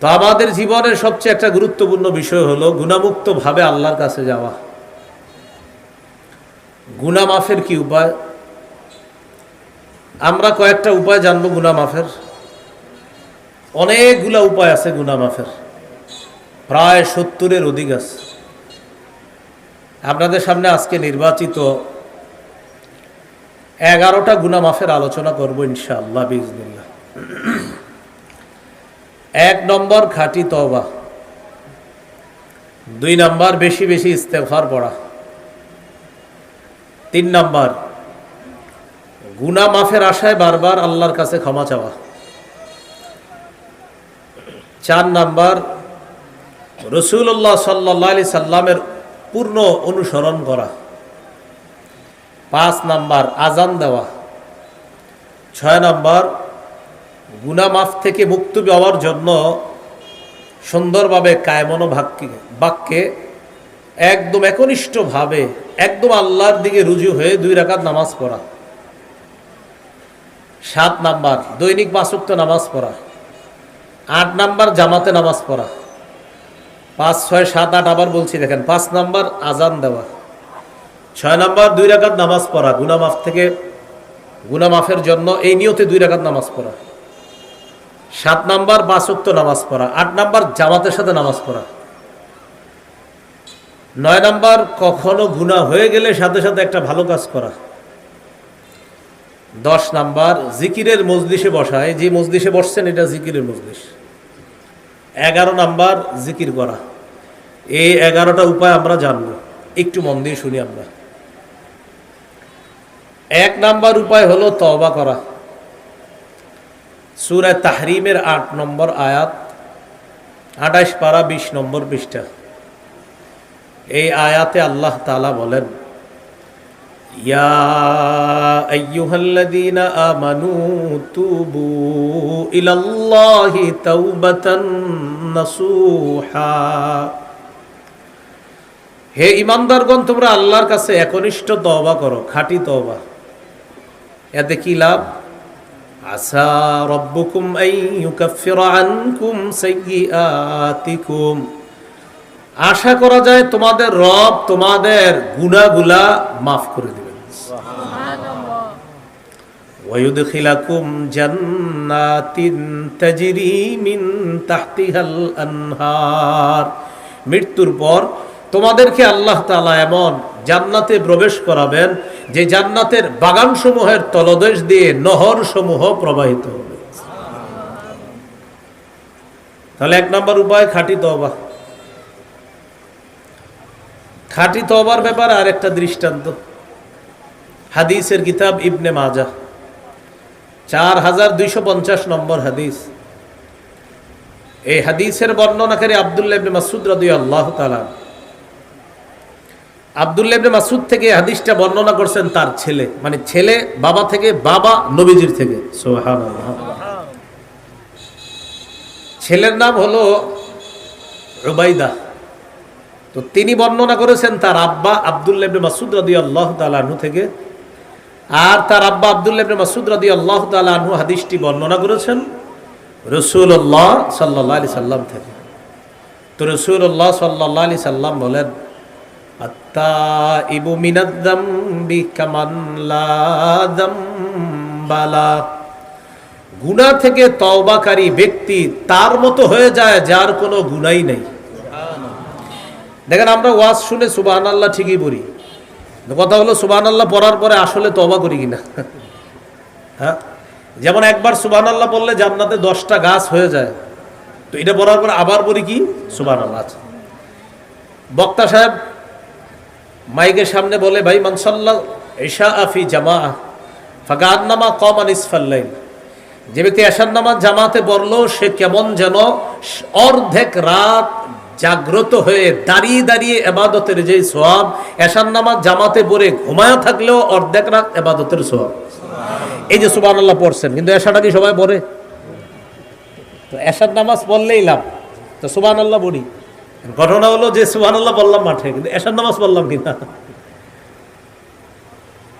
তো আমাদের জীবনের সবচেয়ে একটা গুরুত্বপূর্ণ বিষয় হলো গুনাহমুক্ত ভাবে আল্লাহর কাছে যাওয়া। গুনাহ মাফের কি উপায়? আমরা কয়েকটা উপায় জানবো গুনাহ মাফের। অনেকগুলা উপায় আছে গুনাহ মাফের, প্রায় 70-এর অধিক আছে। আপনাদের সামনে আজকে নির্বাচিত 11টা গুনাহ মাফের আলোচনা করব ইনশাআল্লাহ বিইজনিল্লাহ। 1 নম্বর খাঁটি তওবা, 2 নম্বর বেশি বেশি ইস্তেগফার পড়া, 3 নম্বর গুনাহ মাফের আশায় বারবার আল্লাহর কাছে ক্ষমা চাওয়া, 4 নম্বর রাসূলুল্লাহ সাল্লাল্লাহু আলাইহি সাল্লামের পূর্ণ অনুসরণ করা, 5 নম্বর আযান দেওয়া, 6 নম্বর গুনাহ মাফ থেকে মুক্তি পাওয়ার জন্য সুন্দরভাবে কায়মনো বাক্যে একদম একনিষ্ঠভাবে একদম আল্লাহর দিকে রুজু হয়ে 2 রাকাত নামাজ পড়া, 7 নম্বর দৈনিক 5 ওয়াক্ত নামাজ পড়া, 8 নম্বর জামাতে নামাজ পড়া, 5, 6, 7, 8 আবার বলছি দেখেন, 5 নম্বর আযান দেওয়া, 6 নম্বর 2 রাকাত নামাজ পড়া গুনাহ মাফের জন্য এই নিয়তে 2 রাকাত নামাজ পড়া, 7 নম্বর 5 ওয়াক্ত নামাজ পড়া, 8 নম্বর জামাতের সাথে নামাজ পড়া, 9 নম্বর কখনো গুনাহ হয়ে গেলে সাথে সাথে একটা ভালো কাজ করা, 10 নম্বর জিকিরের মজলিসে বসা, এই যে মজলিসে বসছেন এটা জিকিরের মজলিস, 11 নম্বর জিকির করা। এই 11টা উপায় আমরা জানবো, একটু মন দিয়ে শুনি আমরা। 1 নম্বর উপায় হলো তওবা করা। সূরা তাহরিমের 8 নম্বর আয়াত, 28 পারা 20 নম্বর পৃষ্ঠা। এই আয়াতে আল্লাহ তাআলা বলেন, ইয়া আইয়ুহাল্লাযীনা আমানু তুবু ইলাল্লাহি তাওবাতান নাসুহা। হে ঈমানদারগণ, তোমরা আল্লাহর কাছে একনিষ্ঠ তওবা করো, খাঁটি তওবা। এতে কি লাভ? আসা রব্বুকুম আন ইউকাফিরা আনকুম সাইয়্যাতিকুম। আশা করা যায় তোমাদের রব তোমাদের গুনাহগুলা মাফ করে দিবেন। সুবহানাল্লাহ। ওয়া ইউদখিলাকুম জান্নাতিন তাজরি মিন তাহতিহাল আনহার। মৃত্যুর পর তোমাদেরকে আল্লাহ তাআলা এমন জান্নাতে প্রবেশ করাবেন যে জান্নাতের বাগানসমূহের তলদেশ দিয়ে নহরসমূহ প্রবাহিত হবে। তাহলে 1 নম্বর উপায় খাঁটি তওবা। খাঁটি তওবার ব্যাপারে আরেকটা দৃষ্টান্ত, হাদিসের কিতাব ইবনে মাজাহ 4250 নম্বর হাদিস। এই হাদিসের বর্ণনাকারী আব্দুল্লাহ ইবনে মাসউদ রাদিয়াল্লাহু তাআলা। আব্দুল্লাহ ইবনে মাসউদ থেকে হাদিসটা বর্ণনা করছেন তার ছেলে, মানে ছেলে বাবা থেকে, বাবা নবীজির থেকে। সুবহানাল্লাহ। ছেলের নাম হলো উবাইদা। তো তিনি বর্ণনা করেছেন তার আব্বা আব্দুল্লাহ ইবনে মাসউদ রাদিয়াল্লাহু তাআলা আনহু থেকে, আর তার আব্বা আব্দুল্লাহ ইবনে মাসউদ রাদিয়াল্লাহু তাআলা আনহু হাদিসটি বর্ণনা করেছেন রাসূলুল্লাহ সাল্লাল্লাহু আলাইহি সাল্লাম থেকে। তো রাসূলুল্লাহ সাল্লাল্লাহু আলাইহি সাল্লাম বলেন, আত-তাইবু মিনায-যামবি কামান লা যামবা লা। গুনাহ থেকে তওবাকারী ব্যক্তি তার মতো হয়ে যায় যার কোনো গুনাহই নেই। দেখেন, আমরা ওয়াজ শুনে সুবহানাল্লাহ ঠিকই পড়ি, কথা হলো সুবহানাল্লাহ পড়ার পরে আসলে তওবা করি কিনা। হ্যাঁ, যেমন একবার সুবহানাল্লাহ পড়লে জান্নাতে 10টা গাছ হয়ে যায়, তো এটা পড়ার পরে আবার পড়ি কি সুবহানাল্লাহ। আচ্ছা, বক্তা সাহেব মাইকের সামনে বলে, ভাই মান সাল্লা ইশা ফি জামাআ ফাকান্নামা কামা নিসফাল লাইল। যে ব্যক্তি এশার নামাজ জামাতে পড়লো সে কেমন যেন অর্ধেক রাত জাগ্রত হয়ে দাঁড়িয়ে দাঁড়িয়ে ইবাদতের যে সওয়াব, এশার নামাজ জামাতে পড়ে ঘুমায়া থাকলেও অর্ধেক রাত ইবাদতের সওয়াব। এই যে সুবহানাল্লাহ পড়ছেন, কিন্তু এশাটা কি সবাই পড়ে? তো এশার নামাজ পড়লেই লাভ, তো সুবহানাল্লাহ পড়ি। ঘটনা হলো যে সুবহানাল্লাহ বললাম মাঠে, কিন্তু এশার নামাজ পড়লাম কিনা।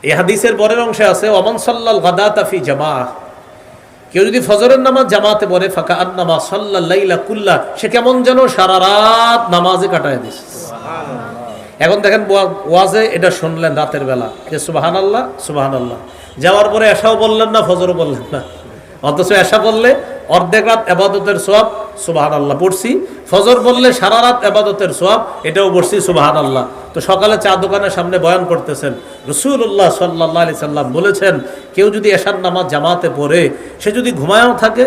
এই হাদিসের পরের অংশে আছে, ওমান সাল্লাল গাদাতা ফি জামাআহ। কেউ যদি ফজরের নামাজ জামাতে পড়ে ফাঁকা আন্নামা সাল্লাল লাইলা কুল্লা, সে কেমন যেন সারা রাত নামাজে কাটায় দিছে। এখন দেখেন ওয়াজে এটা শুনলেন রাতের বেলা যে সুবহানাল্লাহ সুবহানাল্লাহ, যাওয়ার পরে এশাও বললেন না, ফজরও বললেন না, অথচ এশা বললে অর্ধেক রাত ইবাদতের সওয়াব সুবহানাল্লাহ পড়ছি, ফজর বললে সারা রাত ইবাদতের সওয়াব এটাও পড়ছি সুবহানাল্লাহ। তো সকালে চা দোকানের সামনে বয়ান করতেছেন, রাসূলুল্লাহ সাল্লাল্লাহু আলাইহি সাল্লাম বলেছেন কেউ যদি এশার নামাজ জামাতে পড়ে সে যদি ঘুমায়ও থাকে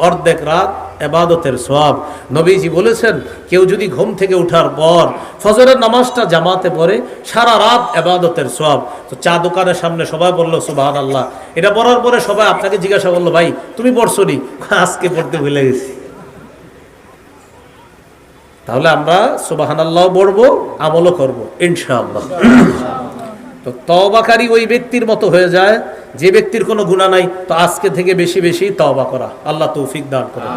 অর্ধেক রাত ইবাদতের সওয়াব। নবীজি বলেছেন কেউ যদি ঘুম থেকে ওঠার পর ফজরের নামাজটা জামাতে পড়ে সারা রাত ইবাদতের সওয়াব। তো চা দোকানের সামনে সবাই বললো সুবহানাল্লাহ। এটা পড়ার পরে সবাই আপনাকে জিজ্ঞাসা করলো, ভাই তুমি পড়ছো নি? আজকে পড়তে ভুলে গেছি। তাহলে আমরা সুবহানাল্লাহ পড়বো, আমলও করবো ইনশাআল্লাহ। তো তওবাকারী ওই ব্যক্তির মতো হয়ে যায় যে ব্যক্তির কোনো গুনাহ নাই। তো আজকে থেকে বেশি বেশি তওবা করা, আল্লাহ তৌফিক দান করেন।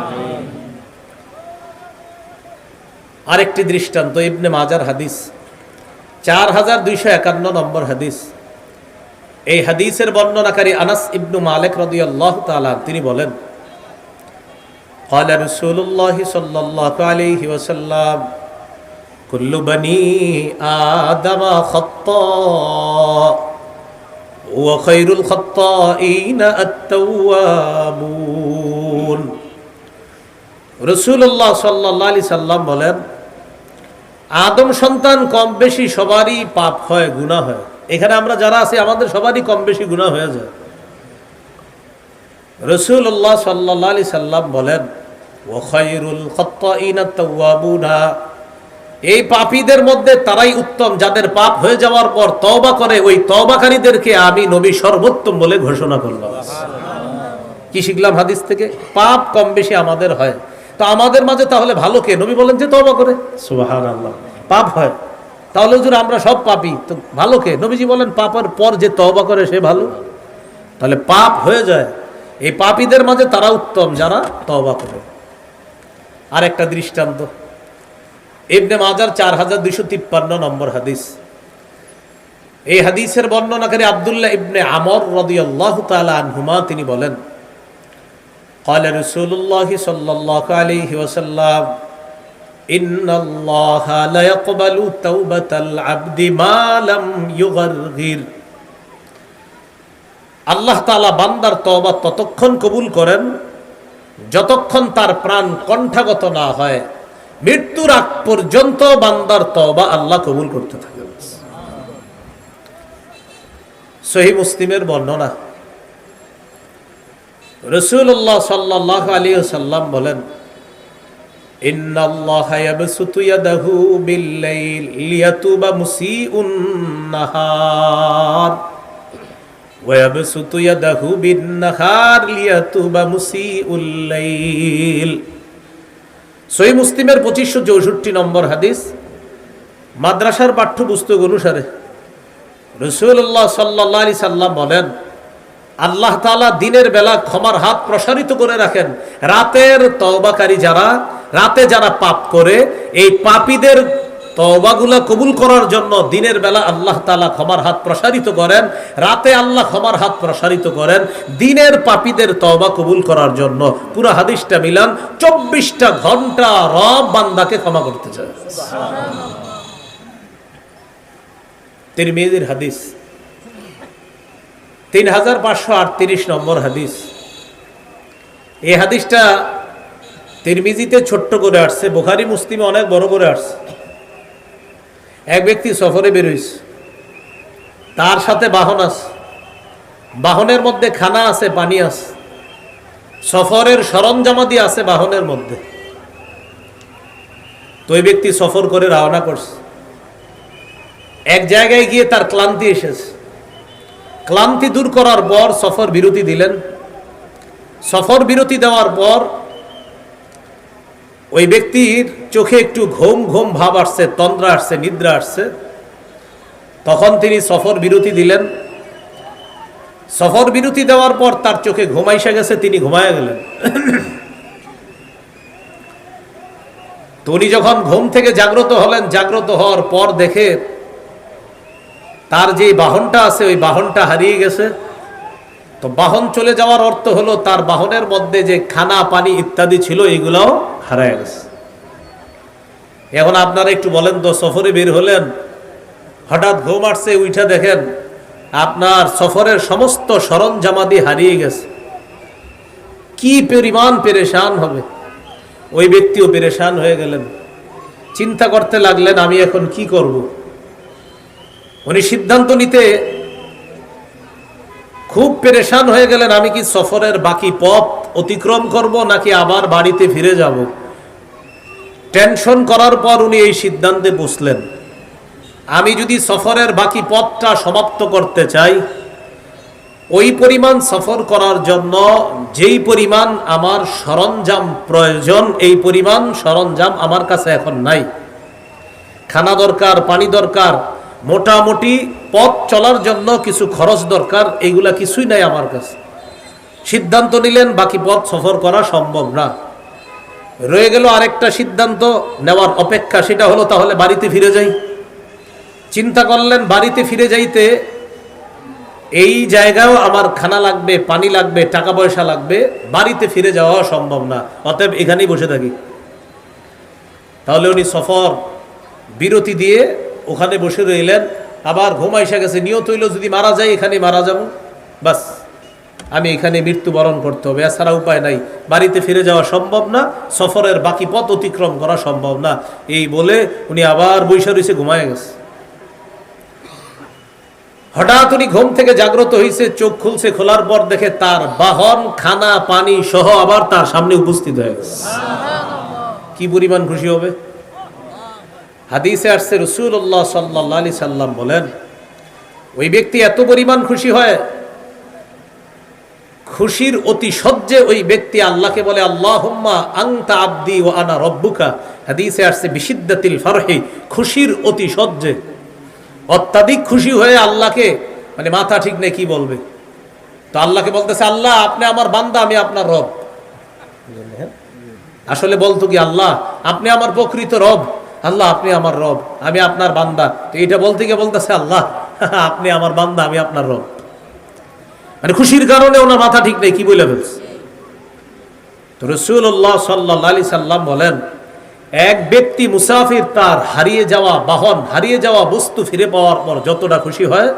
আরেকটি দৃষ্টান্ত ইবনে মাজার হাদিস 4251 নম্বর হাদিস। এই হাদিসের বর্ণনাকারী আনাস ইবনু মালিক রাদিয়াল্লাহু তাআলা তিনি বলেন, قال رسول الله صلى الله عليه وسلم كل بني آدم خطاء وخير الخطائين التوابون। রাসূলুল্লাহ সাল্লাল্লাহু আলাইহি সাল্লাম বলেন আদম সন্তান কম বেশি সবারই পাপ হয়, গুনাহ হয়। এখানে আমরা যারা আছি আমাদের সবারই কম বেশি গুনাহ হয়ে যায়। রাসূলুল্লাহ সাল্লাল্লাহু আলাইহি সাল্লাম বলেন ওয়া খায়রুল খাত্তাইনা তাওয়াবুনা, এই পাপীদের মধ্যে তারাই উত্তম যাদের পাপ হয়ে যাওয়ার পর তওবা করে, ওই তওবাকারীদেরকে আমি নবী সর্বোত্তম বলে ঘোষণা করলাম। কি শিখলাম হাদিস থেকে? পাপ কম বেশি আমাদের হয়, তো আমাদের মাঝে তাহলে ভালো কে? নবী বলেন যে তওবা করে। সুবহানাল্লাহ। পাপ হয়, তাহলে হুজুর আমরা সব পাপী, তো ভালো কে? নবীজি বলেন পাপের পর যে তওবা করে সে ভালো। তাহলে পাপ হয়ে যায়, এই পাপীদের মাঝে তারা উত্তম যারা তওবা করে। আর একটা দৃষ্টান্ত ইবনে মাজার 4253 নম্বর হাদিস। এই হাদিসের বর্ণনাকারী আব্দুল্লাহ ইবনে আমর রাদিয়াল্লাহু তাআলা আনহুমা তিনি বলেন قال رسول الله صلى الله عليه وسلم إن الله لا يقبل توبة العبد ما لم يغرغر। আল্লাহ তাআলা বান্দার তওবা ততক্ষণ কবুল করেন যতক্ষণ তার প্রাণ কণ্ঠাগত না হয়। মৃত্যুর আগ পর্যন্ত বান্দার তওবা আল্লাহ কবুল করতে থাকেন। সহিহ মুসলিমের বর্ণনা, রাসূলুল্লাহ সাল্লাল্লাহু আলাইহি ওয়াসাল্লাম বলেন ইন্নাল্লাহা ইয়াবসুতু ইয়াদাহু বিল-লাইল লিয়াতুবা মুসিউন নাহার ওয়া ইয়াবসুতু ইয়াদাহু বিন-নাহার লিয়াতুবা মুসিউল লাইল। সহিহ মুসলিমের 2564 নম্বর হাদিস। মাদ্রাসার পাঠ্যপুস্তক অনুসারে রাসূলুল্লাহ সাল্লাল্লাহু আলাইহি সাল্লাম বলেন আল্লাহ তাআলা দিনের বেলা ক্ষমার হাত প্রসারিত করে রাখেন, রাতের তওবাকারী যারা রাতে যারা পাপ করে এই পাপীদের তওবাগুলা কবুল করার জন্য দিনের বেলা আল্লাহ তাআলা ক্ষমার হাত প্রসারিত করেন, রাতে আল্লাহ ক্ষমার হাত প্রসারিত করেন দিনের পাপীদের তওবা কবুল করার জন্য। পুরো হাদিসটা মিলান 24টা ঘন্টা রব বান্দাকে ক্ষমা করতে চায়। সুবহানাল্লাহ। তিরমিজির হাদিস 3538 নম্বর হাদিস। এই হাদিসটা তিরমিজিতে ছোট্ট করে আসছে, বুখারী মুসলিমে অনেক বড় করে আসছে। এক ব্যক্তি সফরে বের হইছে, তার সাথে বাহন আছে, বাহনের মধ্যে খানা আছে, পানি আছে, সফরের সরঞ্জামাদি আছে বাহনের মধ্যে। তো ওই ব্যক্তি সফর করে রওনা করছে। এক জায়গায় গিয়ে তার ক্লান্তি এসেছে, ক্লান্তি দূর করার পর সফর বিরতি দিলেন। সফর বিরতি দেওয়ার পর ওই ব্যক্তির চোখে একটু ঘুম ঘুম ভাব আসছে, তন্দ্রা আসছে, নিদ্রা আসছে। তখন তিনি সফর বিরতি দিলেন। সফর বিরতি দেওয়ার পর তার চোখে ঘুম এসে গেছে, তিনি ঘুমায় গেলেন। তো উনি যখন ঘুম থেকে জাগ্রত হলেন, জাগ্রত হওয়ার পর দেখে তার যে বাহনটা আছে ওই বাহনটা হারিয়ে গেছে। তো বাহন চলে যাওয়ার অর্থ হলো তার বাহনের মধ্যে যে খানা পানি ইত্যাদি ছিল এগুলোও হারায় গেছে। এখন আপনারা একটু বলেন তো, সফরে বের হলেন, হঠাৎ ঘুম আসছে, উঠা দেখেন আপনার সফরের সমস্ত সরঞ্জামাদি হারিয়ে গেছে, কি পরিমাণ পেরেশান হবে। ওই ব্যক্তিও পেরেশান হয়ে গেলেন, চিন্তা করতে লাগলেন আমি এখন কি করব। উনি সিদ্ধান্ত নিতে খুব পেরেশান হয়ে গেলেন, আমি কি সফরের বাকি পথ অতিক্রম করব নাকি আবার বাড়িতে ফিরে যাব। টেনশন করার পর উনি এই সিদ্ধান্তে বসলেন, আমি যদি সফরের বাকি পথটা সমাপ্ত করতে চাই, ওই পরিমাণ সফর করার জন্য যেই পরিমাণ আমার সরঞ্জাম প্রয়োজন, এই পরিমাণ সরঞ্জাম আমার কাছে এখন নাই। খানা দরকার, পানি দরকার, মোটামুটি পথ চলার জন্য কিছু খরচ দরকার, এইগুলা কিছুই নাই আমার কাছে। সিদ্ধান্ত নিলেন বাকি পথ সফর করা সম্ভব না। রয়ে গেল আরেকটা সিদ্ধান্ত নেওয়ার অপেক্ষা, সেটা হলো তাহলে বাড়িতে ফিরে যাই। চিন্তা করলেন বাড়িতে ফিরে যাইতে এই জায়গায়ও আমার খানা লাগবে, পানি লাগবে, টাকা পয়সা লাগবে, বাড়িতে ফিরে যাওয়া সম্ভব না, অতএব এখানেই বসে থাকি। তাহলে উনি সফর বিরতি দিয়ে ওখানে বসে রইলেন। আবার ঘুম এসে গেছে, নিয়ত হইল যদি মারা যায় এখানে মারা যাব, বাস আমি এখানে মৃত্যুবরণ করতে হবে, এছাড়া উপায় নাই, বাড়িতে ফিরে যাওয়া সম্ভব না, সফরের বাকি পথ অতিক্রম করা সম্ভব না। এই বলে উনি আবার বৈশা রয়েছে, ঘুমায় গেছে। হঠাৎ উনি ঘুম থেকে জাগ্রত হয়েছে, চোখ খুলছে, খোলার পর দেখে তার বাহন খানা পানি সহ আবার তার সামনে উপস্থিত হয়ে গেছে। কি পরিমাণ খুশি হবে। হাদিসে আসছে রাসূলুল্লাহ সাল্লাল্লাহু আলাইহি সাল্লাম বলেন, ওই ব্যক্তি এত পরিমাণ খুশি হয়, খুশির অতি সহ্যে ওই ব্যক্তি আল্লাহকে বলে আল্লাহুম্মা আনতা আবদি ওয়া আনা রব্বুকা। হাদিসে আসছে বিশিদ্দাতিল ফারহি, খুশির অতি সহ্যে, অত্যাধিক খুশি হয়ে আল্লাহকে, মানে মাথা ঠিক নেই কি বলবে, তো আল্লাহকে বলতেছে আল্লাহ আপনি আমার বান্দা, আমি আপনার রব। আসলে বলতো কি আল্লাহ আপনি আমার প্রকৃত রব, আল্লাহ আপনি আমার রব, আমি আপনার বান্দা। তো এটা বলতে গিয়ে বলতেছে আল্লাহ আপনি আমার বান্দা, আমি আপনার রব। মানে খুশির কারণে ওনার মাথা ঠিক নেই কি বলে ফেলছে। তো রাসূলুল্লাহ সাল্লাল্লাহু আলাইহি সাল্লাম বলেন, এক ব্যক্তি মুসাফির তার হারিয়ে যাওয়া বাহন, হারিয়ে যাওয়া বস্তু ফিরে পাওয়ার পর যতটা খুশি হয়,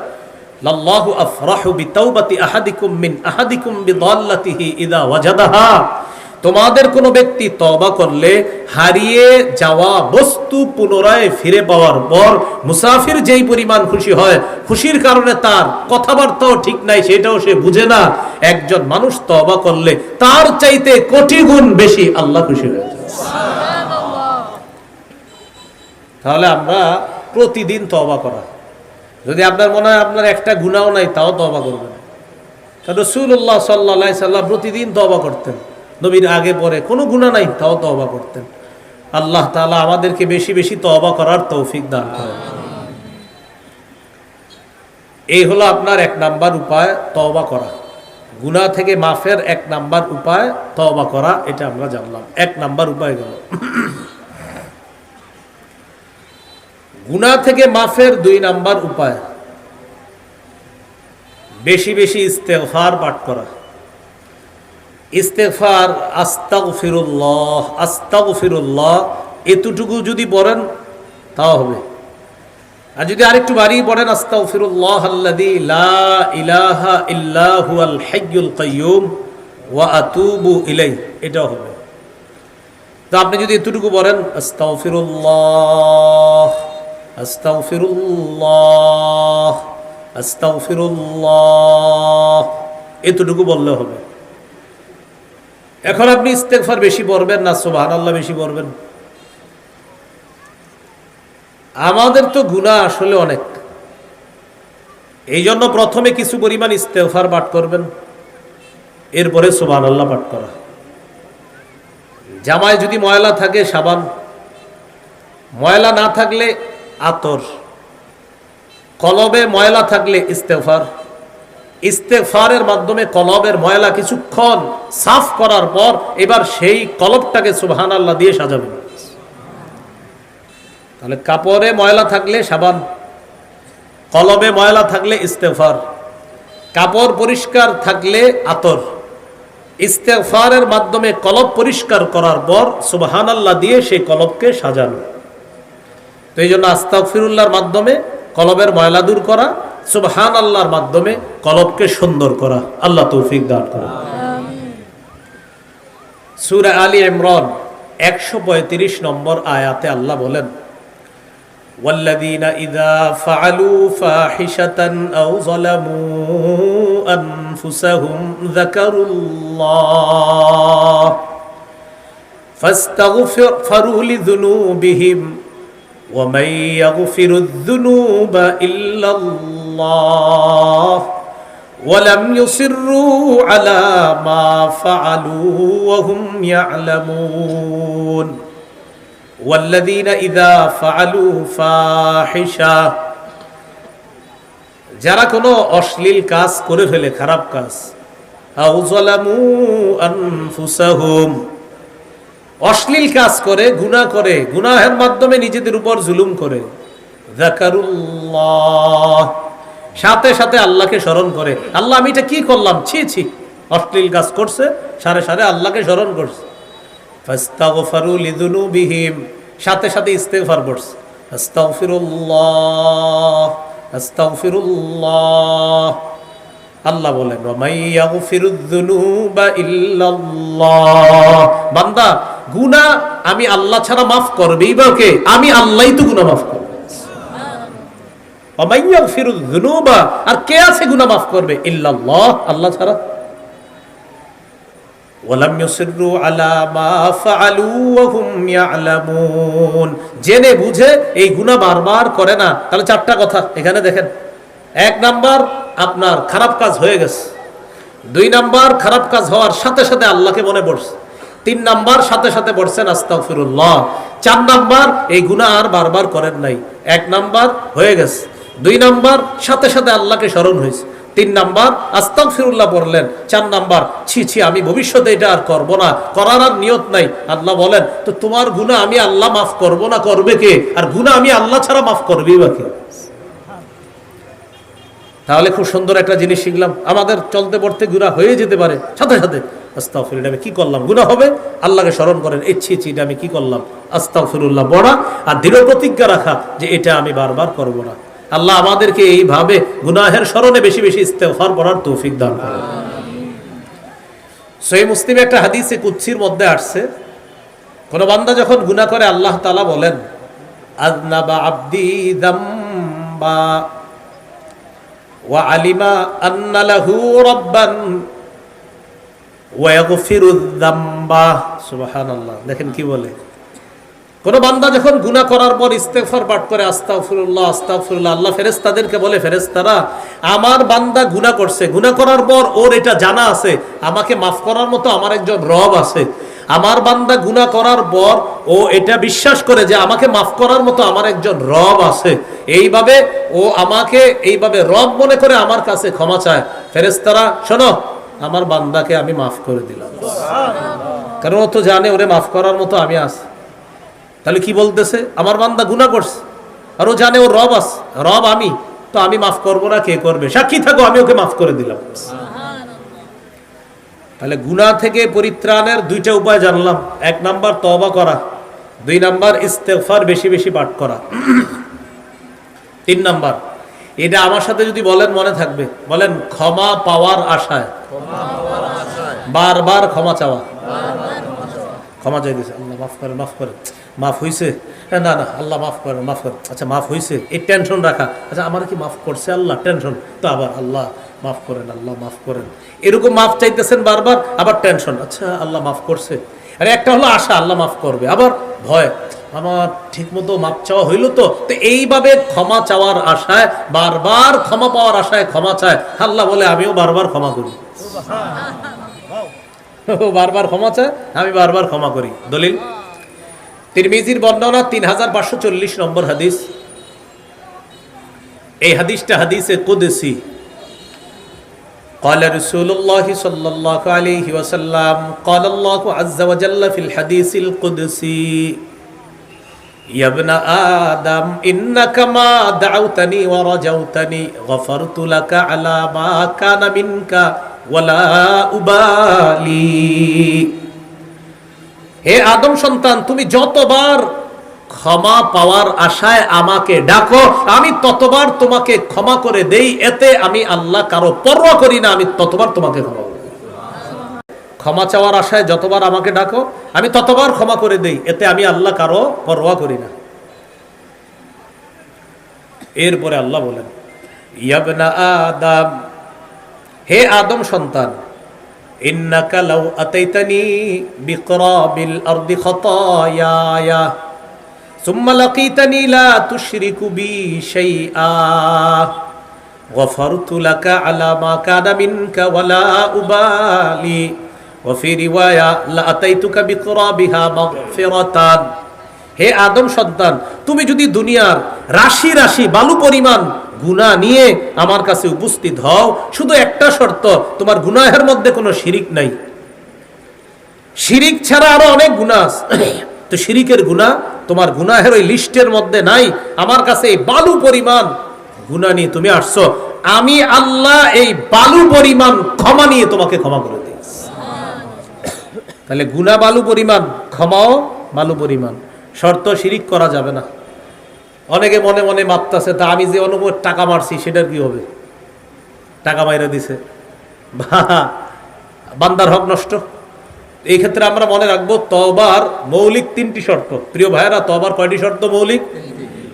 লাল্লাহু আফরাহু বিতাওবাতি আহাদিকুম মিন আহাদিকুম বিদাল্লাতিহি ইযা ওয়াজাদাহা। তোমাদের কোনো ব্যক্তি তওবা করলে হারিয়ে যাওয়া বস্তু পুনরায় ফিরে পাওয়ার পর মুসাফির যেই পরিমাণ খুশি হয়, খুশির কারণে তার কথাবার্তাও ঠিক নাই, সেটাও সে বুঝে না, একজন মানুষ তওবা করলে তার চাইতে কোটি গুণ বেশি আল্লাহ খুশি হয়ে যায়। তাহলে আমরা প্রতিদিন তওবা করা, যদি আপনার মনে হয় আপনার একটা গুনাহও নাই তাও তওবা করবেন। রাসূলুল্লাহ সাল্লাল্লাহু আলাইহি সাল্লাম প্রতিদিন তওবা করতেন, নবীর আগে পরে কোনো গুনাহ নাই তাও তওবা করতেন। আল্লাহ তাআলা আমাদেরকে বেশি বেশি তওবা করার তৌফিক দান করেন। এই হলো আপনার এক নাম্বার উপায়, তওবা করা। গুনাহ থেকে মাফের এক নাম্বার উপায় তওবা করা, এটা আমরা জানলাম। এক নাম্বার উপায় গেল। গুনাহ থেকে মাফের দুই নাম্বার উপায় বেশি বেশি ইস্তেগফার পাঠ করা। ইস্তেগফার আস্তাগফিরুল্লাহ আস্তাগফিরুল্লাহ এতটুকু যদি পড়েন তাও হবে। আর যদি আরেকটু বাড়িয়ে পড়েন আস্তাগফিরুল্লাহ আল্লাযী লা ইলাহা ইল্লা হুয়াল হাইয়ুল কাইয়্যুম ওয়া আতুবু ইলাইহি, এটাও হবে। তো আপনি যদি এতটুকু পড়েন আস্তাগফিরুল্লাহ আস্তাগফিরুল্লাহ আস্তাগফিরুল্লাহ, এতটুকু বললে হবে। এখন আপনি ইস্তেগফার বেশি পড়বেন না সুবহানাল্লাহ বেশি পড়বেন? আমাদের তো গুনাহ আসলে অনেক, এই জন্য প্রথমে কিছু পরিমাণ ইস্তেগফার পাঠ করবেন, এরপরে সুবহানাল্লাহ পাঠ করা। জামায় যদি ময়লা থাকে সাবান, ময়লা না থাকলে আতর, কলবে ময়লা থাকলে ইস্তেগফার। ইস্তেগফারের মাধ্যমে কলবের ময়লা কিছুক্ষণ সাফ করার পর এবার সেই কলবটাকে সুবহানাল্লাহ দিয়ে সাজাবেন। তাহলে কাপড়ে ময়লা থাকলে সাবান, কলবে ময়লা থাকলে ইস্তেগফার, কাপড় পরিষ্কার থাকলে আতর, ইস্তেগফারের মাধ্যমে কলব পরিষ্কার করার পর সুবহানাল্লাহ দিয়ে সেই কলবকে সাজানো। তো এই জন্য আস্তাগফিরুল্লাহর মাধ্যমে কলবের ময়লা দূর করা, সুবহানাল্লাহর মাধ্যমে কলবকে সুন্দর করা। আল্লাহ তৌফিক দান করুন। সূরা আলী ইমরান 135 নম্বর আয়াতে আল্লাহ বলেন, والذين إذا فعلوا فاحشة أو ظلموا أنفسهم ذكروا الله فاستغفروا لذنوبهم ومن يغفر الذنوب إلا الله ولم يصروا على ما فعلوا وهم يعلمون والذين إذا فعلوا فاحشة, যারা কোনো অশ্লীল কাজ করে ফেলে, খারাপ কাজ, আও যালামু আনফুসাহুম, অশ্লীল কাজ করে, গুনাহ করে, গুনাহের মাধ্যমে নিজেদের উপর জুলুম করে, যাকারুল্লাহ, সাথে সাথে আল্লাহকে স্মরণ করে। আল্লাহ আমি এটা কি করলাম, ছি ছি, অশ্লীল কাজ করছে, সাথে সাথে আল্লাহকে স্মরণ করছে। ফাস্তাগফারু লিযুনুবিহিম, সাথে সাথে ইস্তেগফার পড়ছে, আস্তাগফিরুল্লাহ আস্তাগফিরুল্লাহ। আল্লাহ বলেন, ওয়া মান ইয়াগফিরুয যুনুবা ইল্লাল্লাহ, বান্দা গুনাহ আমি আল্লাহ ছাড়া মাফ করবেই বা কে? আমি আল্লাহই তো গুনাহ মাফ করব। ওয়া মান ইয়াগফিরুয যুনুবা, আর কে আছে গুনাহ মাফ করবে? ইল্লাল্লাহ, আল্লাহ ছাড়া। ওয়ালাম ইউসিররু আলা মা ফাআলু ওয়া হুম ইয়ালামুন, জেনে বুঝে এই গুনাহ বারবার করে না। তাহলে চারটা কথা এখানে দেখেন। এক নাম্বার, আপনার খারাপ কাজ হয়ে গেছে। দুই নাম্বার, খারাপ কাজ হওয়ার সাথে সাথে আল্লাহকে মনে পড়ছে। তিন নাম্বার, সাথে সাথে পড়ছেন আস্তাগফিরুল্লাহ। চার নাম্বার, এই গুনাহ আর বারবার করেন নাই। এক নাম্বার হয়ে গেছে, দুই নাম্বার সাথে সাথে আল্লাহকে স্মরণ হয়েছে, তিন নাম্বার আস্তাগফিরুল্লাহ পড়লেন, চার নাম্বার ছি ছি আমি ভবিষ্যতে এটা আর করব না, করার আর নিয়ত নাই। আল্লাহ বলেন, তো তোমার গুনাহ আমি আল্লাহ মাফ করব না, করবে কে? আর গুনাহ আমি আল্লাহ ছাড়া মাফ করবেই বা কে? তাহলে খুব সুন্দর একটা জিনিস শিখলাম, আমাদের চলতে পড়তে গুনাহ হয়ে যেতে পারে, সাথে সাথে আস্তাগফিরুল্লাহ, আমি কি করলাম, গুনাহ হবে, আল্লাহকে স্মরণ করেন, এই ছি ছি এটা আমি কি করলাম, আস্তাগফিরুল্লাহ পড়া, আর দৃঢ় প্রতিজ্ঞা রাখা যে এটা আমি বারবার করব না। আল্লাহ আমাদেরকে এইভাবে গুনাহের স্মরণে বেশি বেশি ইস্তেগফার পড়ার তৌফিক দান করুন। সহিহ মুসলিমে একটা হাদিসে কুদসির মধ্যে আসছে, কোন বান্দা যখন গুনাহ করে আল্লাহ তাআলা বলেন, আযনাবা আবদি যামবা ওয়া আলিমা আন্না লাহু রাব্বান ওয়া ইয়াগফিরুয যামবা। সুবহানাল্লাহ, দেখেন কি বলে। কোন বান্দা যখন গুনাহ করার পর ইস্তেগফার পাঠ করে আস্তাগফিরুল্লাহ আস্তাগফিরুল্লাহ, আল্লাহ ফেরেশতাদেরকে বলে, ফেরেশতারা আমার বান্দা গুনাহ করছে, গুনাহ করার পর ওর এটা জানা আছে আমাকে মাফ করার মতো আমার একজন রব আছে। আমার বান্দা গুনাহ করার পর ও এটা বিশ্বাস করে যে আমাকে মাফ করার মতো আমার একজন রব আছে, এইভাবে ও আমাকে এইভাবে রব মনে করে আমার কাছে ক্ষমা চায়। ফেরেশতারা শোনো, আমার বান্দাকে আমি মাফ করে দিলাম, কারণ ও তো জানে ওরে মাফ করার মতো আমি আছি। তাহলে কি বলতেছে, আমার বান্দা গুনাহ করছে আর ও জানে ও রব আছে, রব আমি, তো আমি মাফ করব না, কে করবে? সাক্ষী থাকো, আমি ওকে মাফ করে দিলাম। তাহলে গুনাহ থেকে পরিত্রাণের দুইটা উপায় জানলাম। এক নাম্বার তওবা করা, দুই নাম্বার ইস্তেগফার বেশি বেশি পাঠ করা, তিন নাম্বার এটা আমার সাথে যদি বলেন মনে থাকবে, বলেন ক্ষমা পাওয়ার আশায় বারবার ক্ষমা চাওয়া। ক্ষমা চাইতেছে, আল্লাহ মাফ করেন, মাফ করেন, মাফ হয়েছে, না না আল্লাহ মাফ করেন, মাফ করেন, আচ্ছা মাফ হয়েছে, এই টেনশন রাখা, আচ্ছা আমার কি মাফ করছে আল্লাহ, টেনশন, তো আবার আল্লাহ মাফ করেন, আল্লাহ মাফ করেন, এরকম মাফ চাইতেছেন বারবার, আবার টেনশন, আচ্ছা আল্লাহ মাফ করছে। আরে একটা হলো আশা আল্লাহ মাফ করবে, আবার ভয় আমার ঠিক মতো মাপ চাওয়া হইল তো। এইভাবে ক্ষমা চাওয়ার আশায় বারবার, ক্ষমা পাওয়ার আশায় ক্ষমা চায়। আল্লাহ বলে আমিও বারবার ক্ষমা করি, বারবার ক্ষমা চায়, আমি বারবার ক্ষমা করি। দলিল তিরমিজির বর্ণনা 3540 নম্বর হাদিস। এই হাদিসটা হাদিসে কুদসি। قال رسول الله صلى الله عليه وسلم قال الله عز وجل في الحديث القدسي ইয়া ইবনা আদম ইন্নাকা মা দাউতানি ওয়া রাজাউতানি গফারতু লাকা আলা মা কানা মিনকা ওয়ালা উবালি। হে আদম সন্তান, তুমি যতবার ক্ষমা পাওয়ার আশায় আমাকে ডাকো, আমি ততবার তোমাকে ক্ষমা করে দেই। এতে আমি আল্লাহ কারো পরোয়া করি না, আমি ততবার তোমাকে ক্ষমা করি। ক্ষমা চাওয়ার আশায় যতবার আমাকে ডাকো, আমি ততবার ক্ষমা করে দেই। এতে আমি আল্লাহ কারো পরোয়া করি না। এরপরে আল্লাহ বলেন, ইয়া ইবনা আদম, হে আদম সন্তান, ইন্নাকা লাউ আতাইতানি বিকরাবিল আরদি খাতায়ায়া সুম্মা লাকিতানি লা তুশরিকু বি শাইআ গফারতু লাকা আলা মা কানা মিনকা ওয়ালা উবালি ওয়া ফি রিওয়ায়া লা আতাইতুকা বিকরাবিহা মাগফিরাতান। হে আদম সন্তান, তুমি যদি দুনিয়ার রাশি রাশি বালু পরিমাণ গুনাহ নিয়ে আমার কাছে উপস্থিত হও, শুধু একটা শর্ত, তোমার গুনাহের মধ্যে কোনো শিরিক নাই। শিরিক ছাড়া আরো অনেক গুনাহ আছে, তো শিরিকের গুনাহ তোমার গুনাহের ওই লিস্টের মধ্যে নাই। আমার কাছে এই বালু পরিমাণ গুনাহ নিয়ে তুমি আসছো, আমি আল্লাহ এই বালু পরিমাণ ক্ষমা নিয়ে তোমাকে ক্ষমা করে দিই। তাহলে গুনাহ বালু পরিমাণ, ক্ষমাও বালু পরিমাণ। শর্ত শিরিক করা যাবে না। অনেকে মনে মনে মাপতাছে, তা আমি যে অনুমোদ টাকা মারছি সেটার কি হবে? টাকা মাইরা দিছে, বান্দার হক নষ্ট। এই ক্ষেত্রে আমরা মনে রাখবো, তওবার মৌলিক 3টি শর্ত। প্রিয় ভাইয়েরা, তওবার কয়টি শর্ত মৌলিক?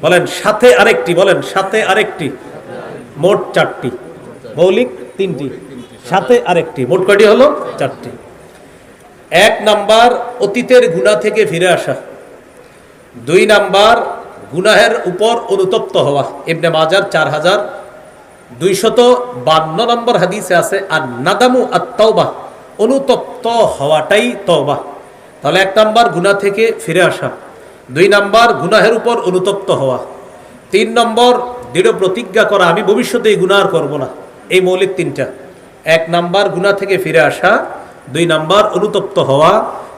বলেন সাথে আরেকটি, বলেন সাথে আরেকটি। মোট 4টি, মৌলিক 3টি, সাথে আরেকটি, মোট কয়টি হলো? 4টি। 1 নাম্বার, অতীতের গুনাহ থেকে ফিরে আসা। 2 নাম্বার, গুনাহের উপর অনুতপ্ত হওয়া। ইবনে মাজার 4252 নম্বর হাদিসে আছে, আর নাদামু আত-তাওবা, অনুতপ্ত হওয়াটাই তওবা। তাহলে 1 নাম্বার গুনাহ থেকে ফিরে আসা, 2 নাম্বার গুনাহের উপর অনুতপ্ত হওয়া, 3 নম্বর দৃঢ় প্রতিজ্ঞা করা আমি ভবিষ্যতে এই গুনাহ আর করব না। এই মৌলিক 3টা। 1 নাম্বার গুনাহ থেকে ফিরে আসা, 2 নাম্বার অনুতপ্ত হওয়া,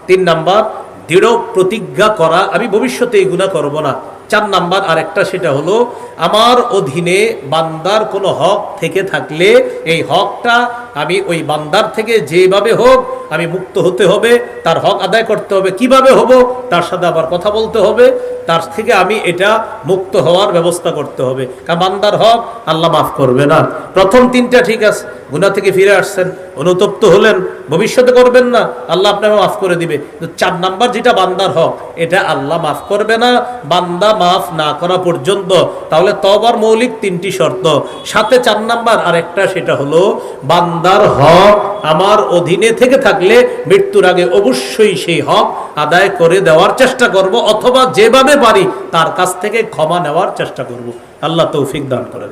3 নাম্বার দৃঢ় প্রতিজ্ঞা করা আমি ভবিষ্যতে এই গুনাহ করব না। 4 নাম্বার আরেকটা, সেটা হলো আমার অধীনে বান্দার কোনো হক থেকে থাকলে এই হকটা আমি ওই বান্দার থেকে যেভাবে হোক আমি মুক্ত হতে হবে, তার হক আদায় করতে হবে। কিভাবে হব? তার সাথে আবার কথা বলতে হবে, তার থেকে আমি এটা মুক্ত হওয়ার ব্যবস্থা করতে হবে। কারণ বান্দার হক আল্লাহ মাফ করবে না। প্রথম 3টা ঠিক আছে, গুনাহ থেকে ফিরে আসছেন, অনুতপ্ত হলেন, ভবিষ্যতে করবেন না, আল্লাহ আপনাকে মাফ করে দিবে। 4 নাম্বার যেটা বান্দার হক, এটা আল্লাহ মাফ করবে না বান্দা মাফ না করা পর্যন্ত। তাহলে তওবার মৌলিক 3টি শর্ত, সাথে 4 নাম্বার আরেকটা, সেটা হলো বান্দার হক আমার অধীনে থেকে থাকলে মৃত্যুর আগে অবশ্যই সেই হক আদায় করে দেওয়ার চেষ্টা করব, অথবা যেভাবে পারি তার কাছ থেকে ক্ষমা নেওয়ার চেষ্টা করব। আল্লাহ তৌফিক দান করেন।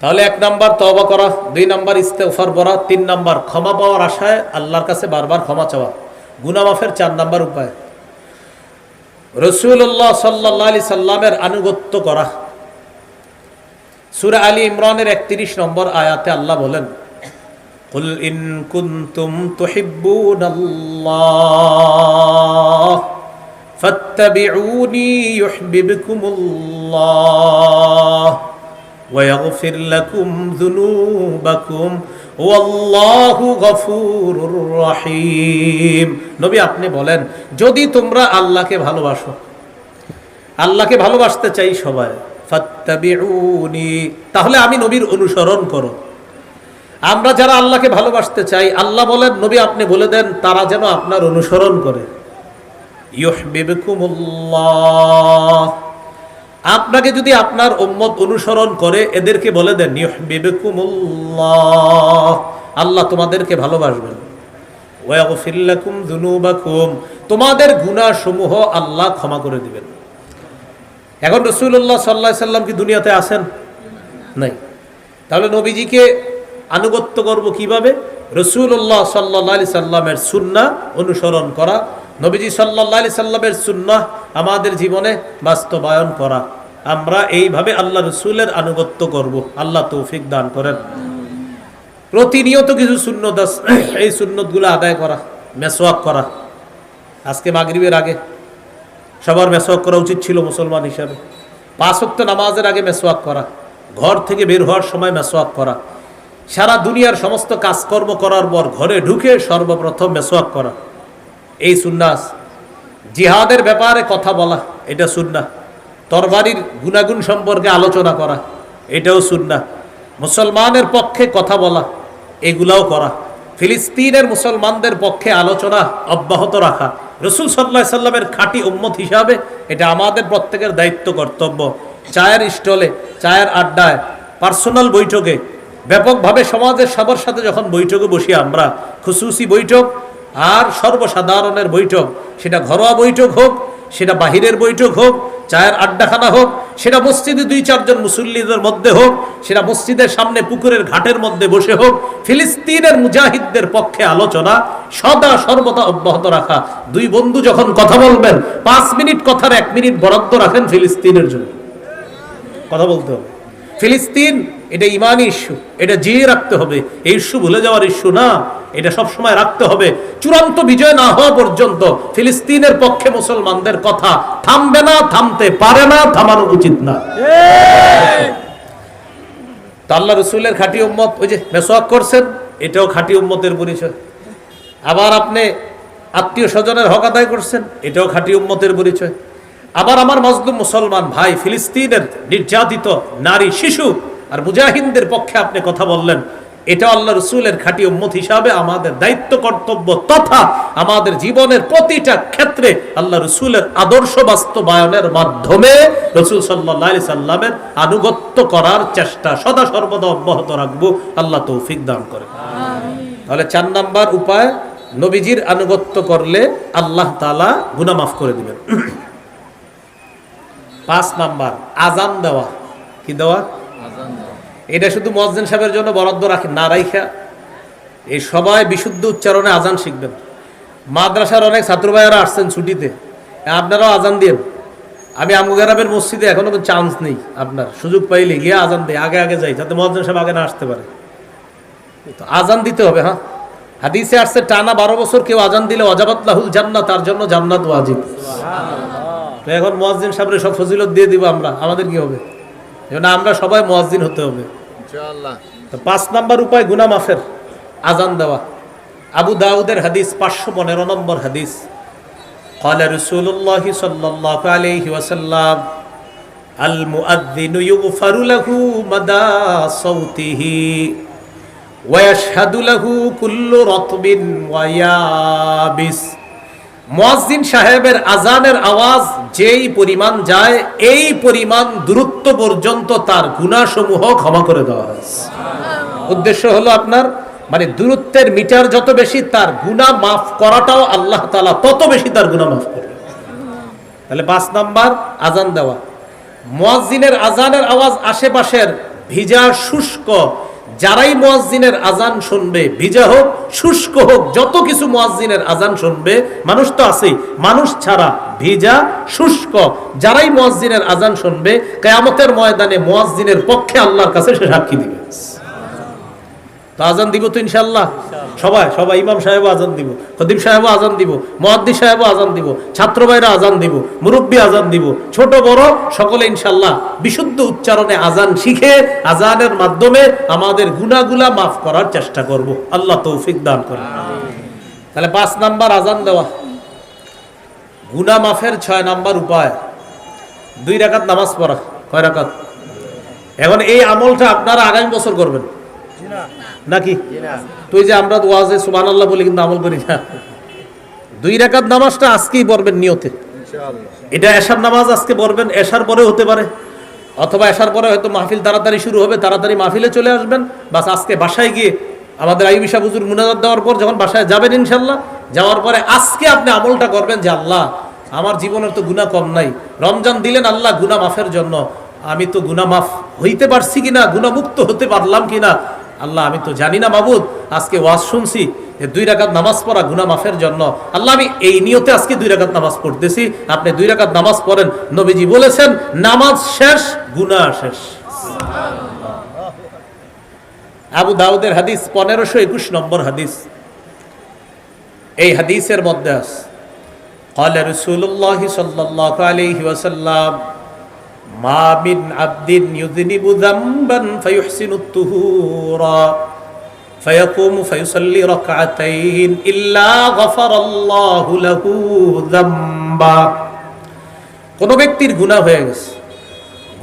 তাহলে 1 নাম্বার তওবা করা, 2 নাম্বার ইস্তেগফার করা, 3 নাম্বার ক্ষমা পাওয়ার আশায় আল্লাহর কাছে বারবার ক্ষমা চাওয়া। গুনাহ মাফের 4 নাম্বার উপায় রাসূলুল্লাহ সাল্লাল্লাহু আলাইহি সাল্লামের আনুগত্য করা। সূরা আলী ইমরানের 31 নম্বর আয়াতে আল্লাহ বলেন, কুল ইন কুনতুম তুহিব্বুনাল্লাহ ফাত্তাবিউনি ইউহিব্বুকুমুল্লাহ ওয়া ইয়াগফির লাকুম যুনুবাকুম ওয়াল্লাহু গফুরুর রহিম। নবী আপনি বলেন, যদি তোমরা আল্লাহকে ভালোবাসো, আল্লাহকে ভালোবাসতে চাই সবাই, ফাত্তাবিউনি, তাহলে আমি নবীর অনুসরণ করো। আমরা যারা আল্লাহকে ভালোবাসতে চাই, আল্লাহ বলেন নবী আপনি বলে দেন তারা যেন আপনার অনুসরণ করে। ইউহিব্বুকুমুল্লাহ, আপনাকে যদি আপনার উম্মত অনুসরণ করে, এদেরকে বলে দেন ইউহিব্বুকুমুল্লাহ, আল্লাহ তোমাদেরকে ভালোবাসবেন। ওয়া ইয়াগফির লাকুম যুনুবাকুম, তোমাদের গুনাহ সমূহ আল্লাহ ক্ষমা করে দিবেন। এখন রাসূলুল্লাহ সাল্লাল্লাহু আলাইহি সাল্লাম কি দুনিয়াতে আছেন? নাই। তাহলে নবীজিকে আনুগত্য করব কিভাবে? রাসূলুল্লাহ সাল্লাল্লাহু আলাইহি সাল্লামের সুন্নাহ অনুসরণ করা, নবীজি সাল্লাল্লাহু আলাইহি সাল্লামের সুন্নাহ আমাদের জীবনে বাস্তবায়ন করা। আমরা এইভাবে আল্লাহ রাসূলের আনুগত্য করব। আল্লাহ তৌফিক দান করেন। প্রতিনিয়ত কিছু সুন্নত আছে, এই সুন্নতগুলো আদায় করা। মেসওয়াক করা, আজকে মাগরিবের আগে সবার মেসওয়াক করা উচিত ছিল মুসলমান হিসাবে। 5 ওয়াক্ত নামাজের আগে মেসওয়াক করা, ঘর থেকে বের হওয়ার সময় মেসওয়াক করা, সারা দুনিয়ার সমস্ত কাজকর্ম করার পর ঘরে ঢুকে সর্বপ্রথম মেসওয়াক করা, এই সুন্নাহ। জিহাদের ব্যাপারে কথা বলা, এটা সুন্নাহ। তরবারির গুণাগুণ সম্পর্কে আলোচনা করা, এটাও সুন্নাহ। মুসলমানের পক্ষে কথা বলা, এগুলাও করা। ফিলিস্তিনের মুসলমানদের পক্ষে আলোচনা অব্যাহত রাখা, রাসূল সাল্লাল্লাহু আলাইহি সাল্লামের খাঁটি উম্মত হিসাবে এটা আমাদের প্রত্যেকের দায়িত্ব, কর্তব্য। চায়ের স্টলে, চায়ের আড্ডায়, পার্সোনাল বৈঠকে, ব্যাপকভাবে সমাজের সবার সাথে যখন বৈঠকে বসি আমরা, খুসুসি বৈঠক আর সর্বসাধারণের বৈঠক, সেটা ঘরোয়া বৈঠক হোক, সেটা বাহিরের বৈঠক হোক, চায়ের আড্ডাখানা হোক, সেটা মসজিদে 2-4 জন মুসল্লিদের মধ্যে হোক, সেটা মসজিদের সামনে পুকুরের ঘাটের মধ্যে বসে হোক, ফিলিস্তিনের মুজাহিদদের পক্ষে আলোচনা সদা সর্বদা অব্যাহত রাখা। 2 বন্ধু যখন কথা বলবেন, 5 মিনিট কথার 1 মিনিট বরাদ্দ রাখেন ফিলিস্তিনের জন্য, কথা বলতে হবে। ফিলিস্তিন এটা ইমানি ইস্যু, এটা জিয়ে রাখতে হবে। এই ইস্যু ভুলে যাওয়ার ইস্যু না, এটা সব সময় রাখতে হবে। চূড়ান্ত বিজয় না হওয়া পর্যন্ত ফিলিস্তিনের পক্ষে মুসলমানদের কথা থামবে না, থামতে পারে না, থামানো উচিত না। তো আল্লাহ রসুলের খাঁটি উম্মত, ওই যে মেসওয়াক করছেন, এটাও খাঁটি উম্মতের পরিচয়। আবার আপনি আত্মীয় স্বজনের হক আদায় করছেন, এটাও খাঁটি উম্মতের পরিচয়। আবার আমার মজলুম মুসলমান ভাই, ফিলিস্তিনের নির্যাতিত নারী, শিশু আর মুজাহিদদের পক্ষে আপনি কথা বললেন, এটা আল্লাহ রসুলের খাঁটি উম্মত হিসাবে আমাদের দায়িত্ব, কর্তব্য, তথা আমাদের জীবনের প্রতিটা ক্ষেত্রে আল্লাহ রসুলের আদর্শ বাস্তবায়নের মাধ্যমে রসুল সাল্লাল্লাহু আলাইহি সাল্লামের আনুগত্য করার চেষ্টা সদা সর্বদা অব্যাহত রাখবো। আল্লাহ তৌফিক দান করে। তাহলে 4 নাম্বার উপায়, নবীজির আনুগত্য করলে আল্লাহ তাআলা গুনাহ মাফ করে দিবেন। 5 নাম্বার, আজান দেওয়া। কি দেওয়া? এটা শুধু মুয়াজ্জিন সাহেবের জন্য বরাদ্দ রাখেন না, রাইখা এই সবাই বিশুদ্ধ উচ্চারণে আজান শিখবেন। মাদ্রাসার অনেক ছাত্র ভাইয়েরা আসছেন ছুটিতে, আপনারাও আজান দিন। আমি আমগেরাবের মসজিদে এখনো কোনো চান্স নেই, আপনার সুযোগ পাইলে গিয়ে আজান দেয়, আগে আগে যাই, যাতে মুয়াজ্জিন সাহেব আগে না আসতে পারে। তো আজান দিতে হবে। হ্যাঁ, হাদিসে আসছে টানা 12 বছর কেউ আজান দিলে ওয়াজাবাত লাহুল জান্নাহ, তার জন্য জান্নাত ওয়াজিব। তো এখন মুয়াজ্জিন সাহেবের সব ফজিলত দিয়ে দিব আমরা, আমাদের কি হবে? এজন্য আমরা সবাই মুয়াজ্জিন হতে হবে ইনশাআল্লাহ। তো 5 নাম্বার উপায় গুনাহ মাফের, আজান দেওয়া। আবু দাউদের হাদিস, 515 নম্বর হাদিস, قال رسول الله صلى الله عليه وسلم المؤذن يغفر له مدى صوته ويشهد له كل رطب ويابس। মুয়াজ্জিন সাহেবের আজানের আওয়াজ যেই পরিমাণ যায়, এই পরিমাণ দূরত্ব পর্যন্ত তার গুনাহসমূহ ক্ষমা করে দেওয়া হয়। উদ্দেশ্য হলো আপনার মানে দূরত্বের মিটার যত বেশি, তার গুনাহ মাফ করাটাও আল্লাহ তাআলা তত বেশি তার গুনাহ মাফ করবে। তাহলে 5 নাম্বার আজান দেওয়া। মুয়াজ্জিনের আজানের আওয়াজ আশেপাশের ভিজা শুষ্ক, যারাই মুয়াজ্জিনের আজান শুনবে, ভিজা হোক শুষ্ক হোক, যত কিছু মুয়াজ্জিনের আজান শুনবে, মানুষ তো আছেই, মানুষ ছাড়া ভিজা শুষ্ক যারাই মুয়াজ্জিনের আজান শুনবে, কিয়ামতের ময়দানে মুয়াজ্জিনের পক্ষে আল্লাহর কাছে সে সাক্ষী দিবে। তো আজান দিব তো ইনশাআল্লাহ সবাই, সবাই ইমাম সাহেবও আজান দিব, খতিব সাহেবও আজান দিব, মুয়াদ্দিস সাহেবও আজান দিব, ছাত্র ভাইরা আজান দিব, মুরব্বী আজান দিব, ছোট বড় সকলে ইনশাআল্লাহ বিশুদ্ধ উচ্চারণে আজান শিখে আজানের মাধ্যমে আমাদের গুনাহগুলা মাফ করার চেষ্টা করব। আল্লাহ তৌফিক দান করেন। তাহলে 5 নাম্বার আজান দেওয়া। গুনাহ মাফের 6 নাম্বার উপায়, 2 রাকাত নামাজ পড়া। কয় রাকাত? এখন এই আমলটা আপনারা আগামী বছর করবেন নাকি? তুই যে আমরা ওয়াজে সুবহানাল্লাহ বলি কিন্তু আমল করি না। 2 রাকাত নামাজটা আজকেই পড়বেন নিয়তে ইনশাআল্লাহ। এটা এশার নামাজ আজকে পড়বেন, এশার পরে হতে পারে, অথবা এশার পরে হয়তো মাহফিল তাড়াতাড়ি শুরু হবে, তাড়াতাড়ি মাহফিলে চলে আসবেন। বাস আজকে বাসায় গিয়ে আমাদের আইবি সাহেব হুজুর মুনাজাত দেওয়ার পর যখন বাসায় যাবেন ইনশাআল্লাহ, যাওয়ার পরে আজকে আপনি আমলটা করবেন যে আল্লাহ আমার জীবনের তো গুনাহ কম নাই, রমজান দিলেন আল্লাহ গুনাহ মাফের জন্য, আমি তো গুনাহ মাফ হইতে পারছি কিনা, গুনাহ মুক্ত হতে পারলাম কিনা, আল্লাহ আমি তো জানি না মাবুদ, আজকে ওয়াজ শুনছি 2 রাকাত নামাজ পড়া গুনাহ মাফের জন্য, আল্লাহ আমি এই নিয়তে আজকে 2 রাকাত নামাজ পড়তেছি। আপনি 2 রাকাত নামাজ পড়েন, নবীজি বলেছেন নামাজ শেষ গুনাহ শেষ। আবু দাউদের হাদিস 1521 নম্বর হাদিস। এই হাদিসের মধ্যে আছে قال رسول الله صلى الله عليه وسلم ما من عبد يذنب ذنبا فيحسن الطهور فيقوم فيصلي ركعتين إلا غفر الله له ذنبا। কোন ব্যক্তির গুনাহ হয়ে গেছে,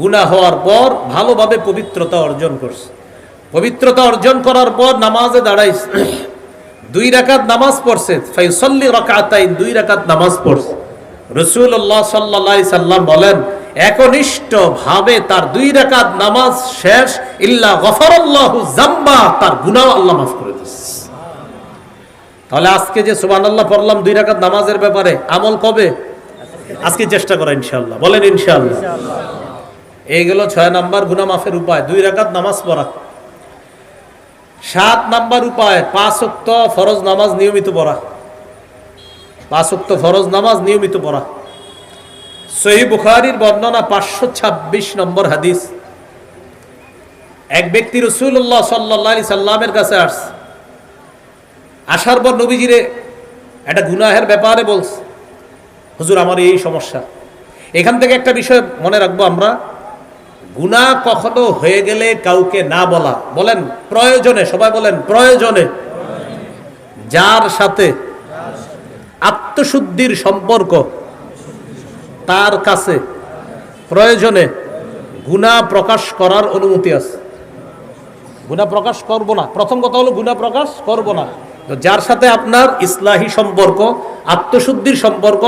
গুনাহ হওয়ার পর ভালোভাবে পবিত্রতা অর্জন করছে, পবিত্রতা অর্জন করার পর নামাজে দাঁড়াইছে, 2 রাকাত নামাজ পড়ছে, ফায়ুসাল্লি রাকাতাইন, 2 রাকাত নামাজ পড়ছে। রাসূলুল্লাহ সাল্লাল্লাহু আলাইহি সাল্লাম বলেন একনিষ্ঠ ভাবে তার 2 রাকাত নামাজ শেষ, ইল্লা গফারাল্লাহু যামবা, তার গুনাহ আল্লাহ মাফ করে দিয়েছে। তাহলে আজকে যে সুবহানাল্লাহ পড়লাম 2 রাকাত নামাজের ব্যাপারে, আমল কবে? আজকে চেষ্টা করা ইনশাআল্লাহ, বলেন ইনশাআল্লাহ। এইগুলো 6 নাম্বার গুনাহ মাফের উপায়, 2 রাকাত নামাজ পড়া। 7 নাম্বার উপায় 5 ওয়াক্ত ফরজ নামাজ নিয়মিত পড়া, 5 ওয়াক্ত ফরজ নামাজ নিয়মিত পড়া। সহিহ বুখারীর বর্ণনা 526 নম্বর হাদিস। এক ব্যক্তি রাসূলুল্লাহ সাল্লাল্লাহু আলাইহি সাল্লামের কাছে আসছে, আসার পর নবীজিরে একটা গুনাহের ব্যাপারে বলছে, হুজুর আমার এই সমস্যা। এখান থেকে একটা বিষয় মনে রাখবো আমরা, গুনাহ কখনো হয়ে গেলে কাউকে না বলা, বলেন প্রয়োজনে, সবাই বলেন প্রয়োজনে, যার সাথে আত্মশুদ্ধির সম্পর্ক তার কাছে প্রয়োজনে গুনাহ প্রকাশ করার অনুমতি আছে। গুনাহ প্রকাশ করব না, প্রথম কথা হলো গুনাহ প্রকাশ করব না। তো যার সাথে আপনার ইসলাহি সম্পর্ক, আত্মশুদ্ধির সম্পর্ক,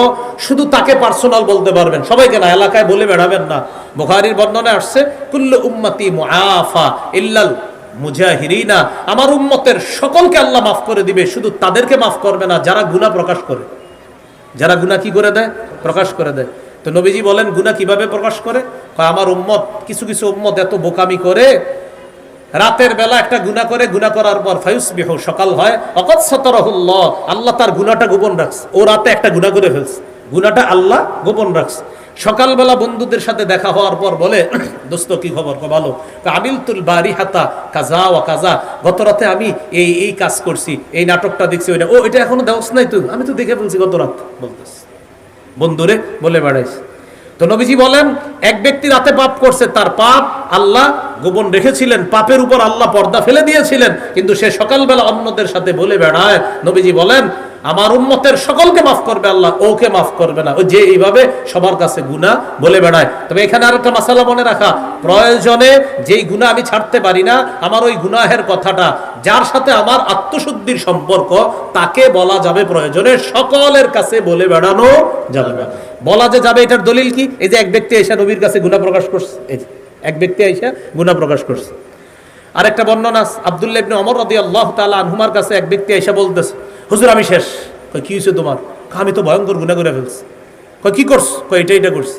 শুধু তাকে পার্সোনাল বলতে পারবেন, সবাইকে না, এলাকায় বলে বেড়াবেন না। বুখারীর বর্ণনায় আসছে কুল্লু উম্মতি মুআফা ইল্লাল মুজাহিরিনা, আমার উম্মতের সকলকে আল্লাহ মাফ করে দিবে, শুধু তাদেরকে মাফ করবে না যারা গুনাহ প্রকাশ করে, যারা গুনাহ কি করে দেয়? প্রকাশ করে দেয়। তো নবীজি বলেন গুনাহ কিভাবে প্রকাশ করে? আমার উম্মত, কিছু কিছু উম্মত এত বোকামি করে, রাতের বেলা একটা গুনাহ করে, গুনাহ করার পর ফায়ুসবিহু, সকাল হয়, ওয়াকাদ সাতারাহুল্লাহ, আল্লাহ তার গুনাহটা গোপন রাখছে। ও রাতে একটা গুনাহ করে ফেলছে, গুনাহটা আল্লাহ গোপন রাখছে। সকালবেলা বন্ধুদের সাথে দেখা হওয়ার পর বলে, দোস্ত কি খবর? ভালো। আমিলতুল বারিহাতা কাজা ওয়া কাজা, গত রাতে আমি এই এই কাজ করছি, এই নাটকটা দেখছি, ওইটা। ও এটা এখনো দেখছ নাই তুই? আমি তো দেখে ফেলছি গত রাত, বলতেছি বন্ধুরে বলে বেড়াইছে। তো নবীজি বলেন এক ব্যক্তি রাতে পাপ করছে, তার পাপ আল্লাহ গোপন রেখেছিলেন, পাপের উপর আল্লাহ পর্দা ফেলে দিয়েছিলেন, কিন্তু সে সকালবেলা অন্যদের সাথে বলে বেড়ায়। নবীজি বলেন আমার উম্মতের সকলকে মাফ করবে আল্লাহ, ওকে মাফ করবে না, ও যে এইভাবে সবার কাছে গুনাহ বলে বেড়ায়। তবে এখানে আরেকটা মাসালা মনে রাখা, প্রয়োজনে যেই গুনাহ আমি ছাড়তে পারি না, আমার ওই গুনাহের কথাটা যার সাথে আমার আত্মশুদ্ধির সম্পর্ক, তাকে বলা যাবে প্রয়োজনে, সকলের কাছে বলে বেড়ানো যাবে না। বলা যে যাবে এটার দলিল কি? এই যে এক ব্যক্তি আয়েশা নবীর কাছে গুনাহ প্রকাশ করছে, এই যে এক ব্যক্তি আয়েশা গুনাহ প্রকাশ করছে। আরেকটা বর্ণনা আব্দুল্লাহ ইবনে ওমর রাদিয়াল্লাহু তাআলা আনহুমার কাছে এক ব্যক্তি আয়েশা বলতেছে, হুজুর আমি শেষ। কই কি হইছে তোমার? আমি তো ভয়ঙ্কর গুনাহ করে ফেলছি। কই কি করছ? কই এটা করছি।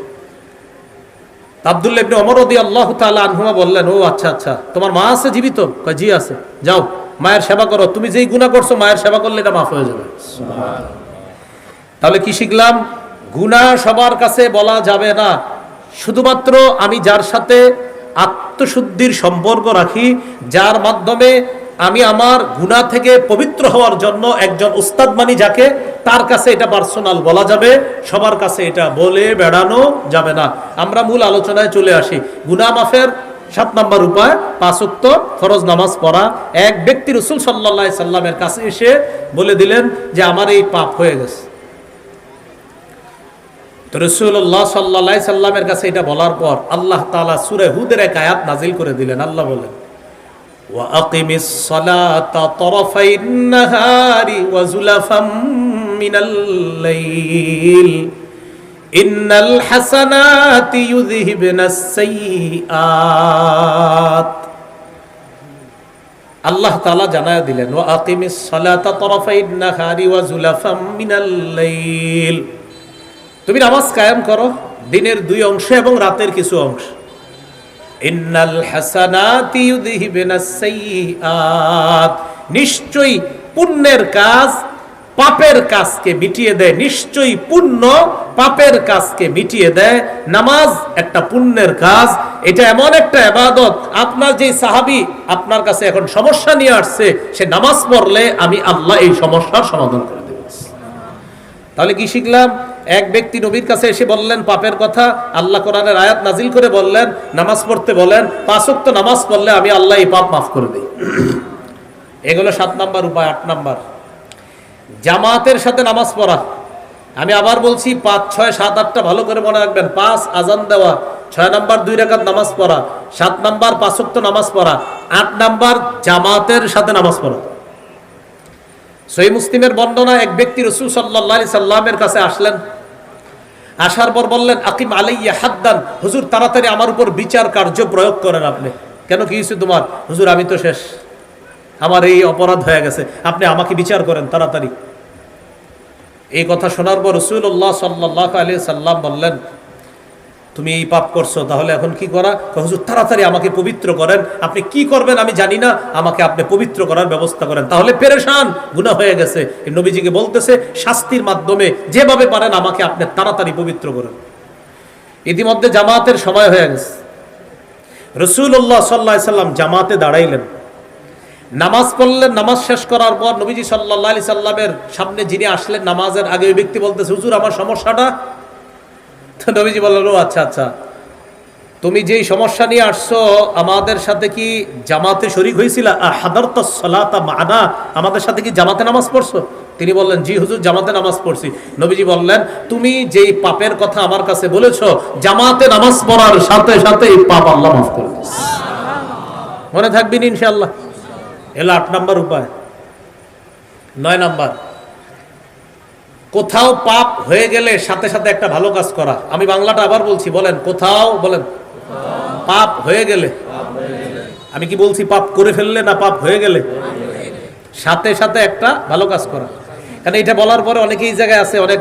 আব্দুল্লাহ ইবনে ওমর রাদিয়াল্লাহু তাআলা আনহুমা বললেন, ও আচ্ছা আচ্ছা, তোমার মা আছে জীবিত? কই জি আছে। যাও মায়ের সেবা করো, তুমি যেই গুনাহ করছো মায়ের সেবা করলে এটা মাফ হয়ে যাবে। সুবহানাল্লাহ। তাহলে কি শিখলাম? গুনাহ সবার কাছে বলা যাবে না, শুধুমাত্র আমি যার সাথে আত্মশুদ্ধির সম্পর্ক রাখি, যার মাধ্যমে আমি আমার গুনাহ থেকে পবিত্র হওয়ার জন্য একজন উস্তাদ মানি যাকে, তার কাছে এটা পার্সোনাল বলা যাবে, সবার কাছে এটা বলে বেড়ানো যাবে না। আমরা মূল আলোচনায় চলে আসি। গুনাহ মাফের 7 নম্বর উপায় 5 ওয়াক্ত ফরজ নামাজ পড়া। এক ব্যক্তি রাসূল সাল্লাল্লাহু আলাইহি সাল্লামের কাছে এসে বলে দিলেন যে আমার এই পাপ হয়ে গেছে। তো রাসূলুল্লাহ সাল্লাল্লাহু আলাইহি সাল্লামের কাছে এটা বলার পর আল্লাহ তাআলা সূরা হুদের এক আয়াত নাজিল করে দিলেন। আল্লাহ বলেন, ওয়া আকিমিস সালাতা তারাফাইন নাহারি ওয়া যুলাফাম মিনাল লাইল ইন্নাল হাসানাতি ইউযহিবনাস সাইয়্যাত। আল্লাহ তাআলা জানায়া দিলেন, ওয়া আকিমিস সালাতা তারাফাইন নাহারি ওয়া যুলাফাম মিনাল লাইল, তুমি নামাজ কায়েম করো দিনের 2 অংশে এবং রাতের কিছু অংশ। ইন্নাল হাসানাতি ইউযহিবনাস সাইয়্যাত, নিশ্চয়ই পুণ্যের কাজ পাপের কাজকে মিটিয়ে দেয়, নিশ্চয়ই পুণ্য পাপের কাজকে মিটিয়ে দেয়। নামাজ একটা পুণ্যের কাজ, এটা এমন একটা ইবাদত, আপনার যে সাহাবী আপনার কাছে এখন সমস্যা নিয়ে আসছে, সে নামাজ পড়লে আমি আল্লাহ এই সমস্যার সমাধান করে দেব। তাহলে কি শিখলাম? এক ব্যক্তি নবীর কাছে এসে বললেন পাপের কথা, আল্লাহ কোরআনের আয়াত নাজিল করে বললেন নামাজ পড়তে বলেন, 5 ওয়াক্ত নামাজ পড়লে আমি আল্লাহ এই পাপ মাফ করে দিই। এগুলো 7 নাম্বার উপায়। 8 নাম্বার, জামাতের সাথে নামাজ পড়া। আমি আবার বলছি 5, 6, 7, 8টা ভালো করে মনে রাখবেন। 5 আজান দেওয়া, 6 নাম্বার 2 রাকাত নামাজ পড়া, 7 নাম্বার 5 ওয়াক্ত নামাজ পড়া, 8 নাম্বার জামাতের সাথে নামাজ পড়া। সহিহ মুসলিমের বর্ণনা, এক ব্যক্তি রাসূল সাল্লাল্লাহু আলাইহি সাল্লামের কাছে আসলেন। আসার পর বললেন আকিম আলাইয়া হাদ্দান, হুজুর তাড়াতাড়ি আমার উপর বিচার কার্য প্রয়োগ করেন আপনি। কেন, কি হয়েছে তোমার? হুজুর আমি তো শেষ, আমার এই অপরাধ হয়ে গেছে, আপনি আমাকে বিচার করেন তাড়াতাড়ি। এই কথা শোনার পর রাসূলুল্লাহ সাল্লাল্লাহু আলাইহি সাল্লাম বললেন তুমি এই পাপ করছো, তাহলে এখন কি করা? হুজুর তাড়াতাড়ি আমাকে পবিত্র করেন। আপনি কি করবেন আমি জানি না, আমাকে আপনি পবিত্র করার ব্যবস্থা করেন, তাহলে পেরেশান, গুনাহ হয়ে গেছে। এই নবীজিকে বলতেছে শাস্তির মাধ্যমে যেভাবে পারেন আমাকে আপনি তাড়াতাড়ি পবিত্র করেন। ইতিমধ্যে জামাতের সময় হয়ে গেছে। রাসূলুল্লাহ সাল্লাল্লাহু আলাইহি সাল্লাম জামাতে দাঁড়াইলেন, নামাজ পড়লেন। নামাজ শেষ করার পর নবীজি সাল্লাল্লাহু আলাইহি সাল্লামের সামনে যিনি আসলেন নামাজের আগে, ওই ব্যক্তি বলতেছে হুজুর আমার সমস্যাটা। তো নবীজি বললেন ও আচ্ছা আচ্ছা, তুমি যেই সমস্যা নিয়ে আসছো আমাদের সাথে কি জামাতে শরীক হয়েছিল? হাদারতাস সালাতা মা'না, আমাদের সাথে কি জামাতে নামাজ পড়ছো? তিনি বললেন জি হুজুর জামাতে নামাজ পড়ছি। নবীজি বললেন তুমি যেই পাপের কথা আমার কাছে বলেছো, জামাতে নামাজ পড়ার সাথে সাথে এই পাপ আল্লাহ মাফ করে দিয়েছে। মনে থাকবেন ইনশাআল্লাহ। এলো 8 নাম্বার উপায়। 9 নাম্বার, কোথাও পাপ হয়ে গেলে সাথে সাথে একটা ভালো কাজ করা। আমি বাংলাটা আবার বলছি, বলেন কোথাও, বলেন পাপ হয়ে গেলে। আমি কি বলছি পাপ করে ফেললে না পাপ হয়ে গেলে? সাথে সাথে একটা ভালো কাজ করা। কারণ এটা বলার পরে অনেকেই এই জায়গায় আছে, অনেক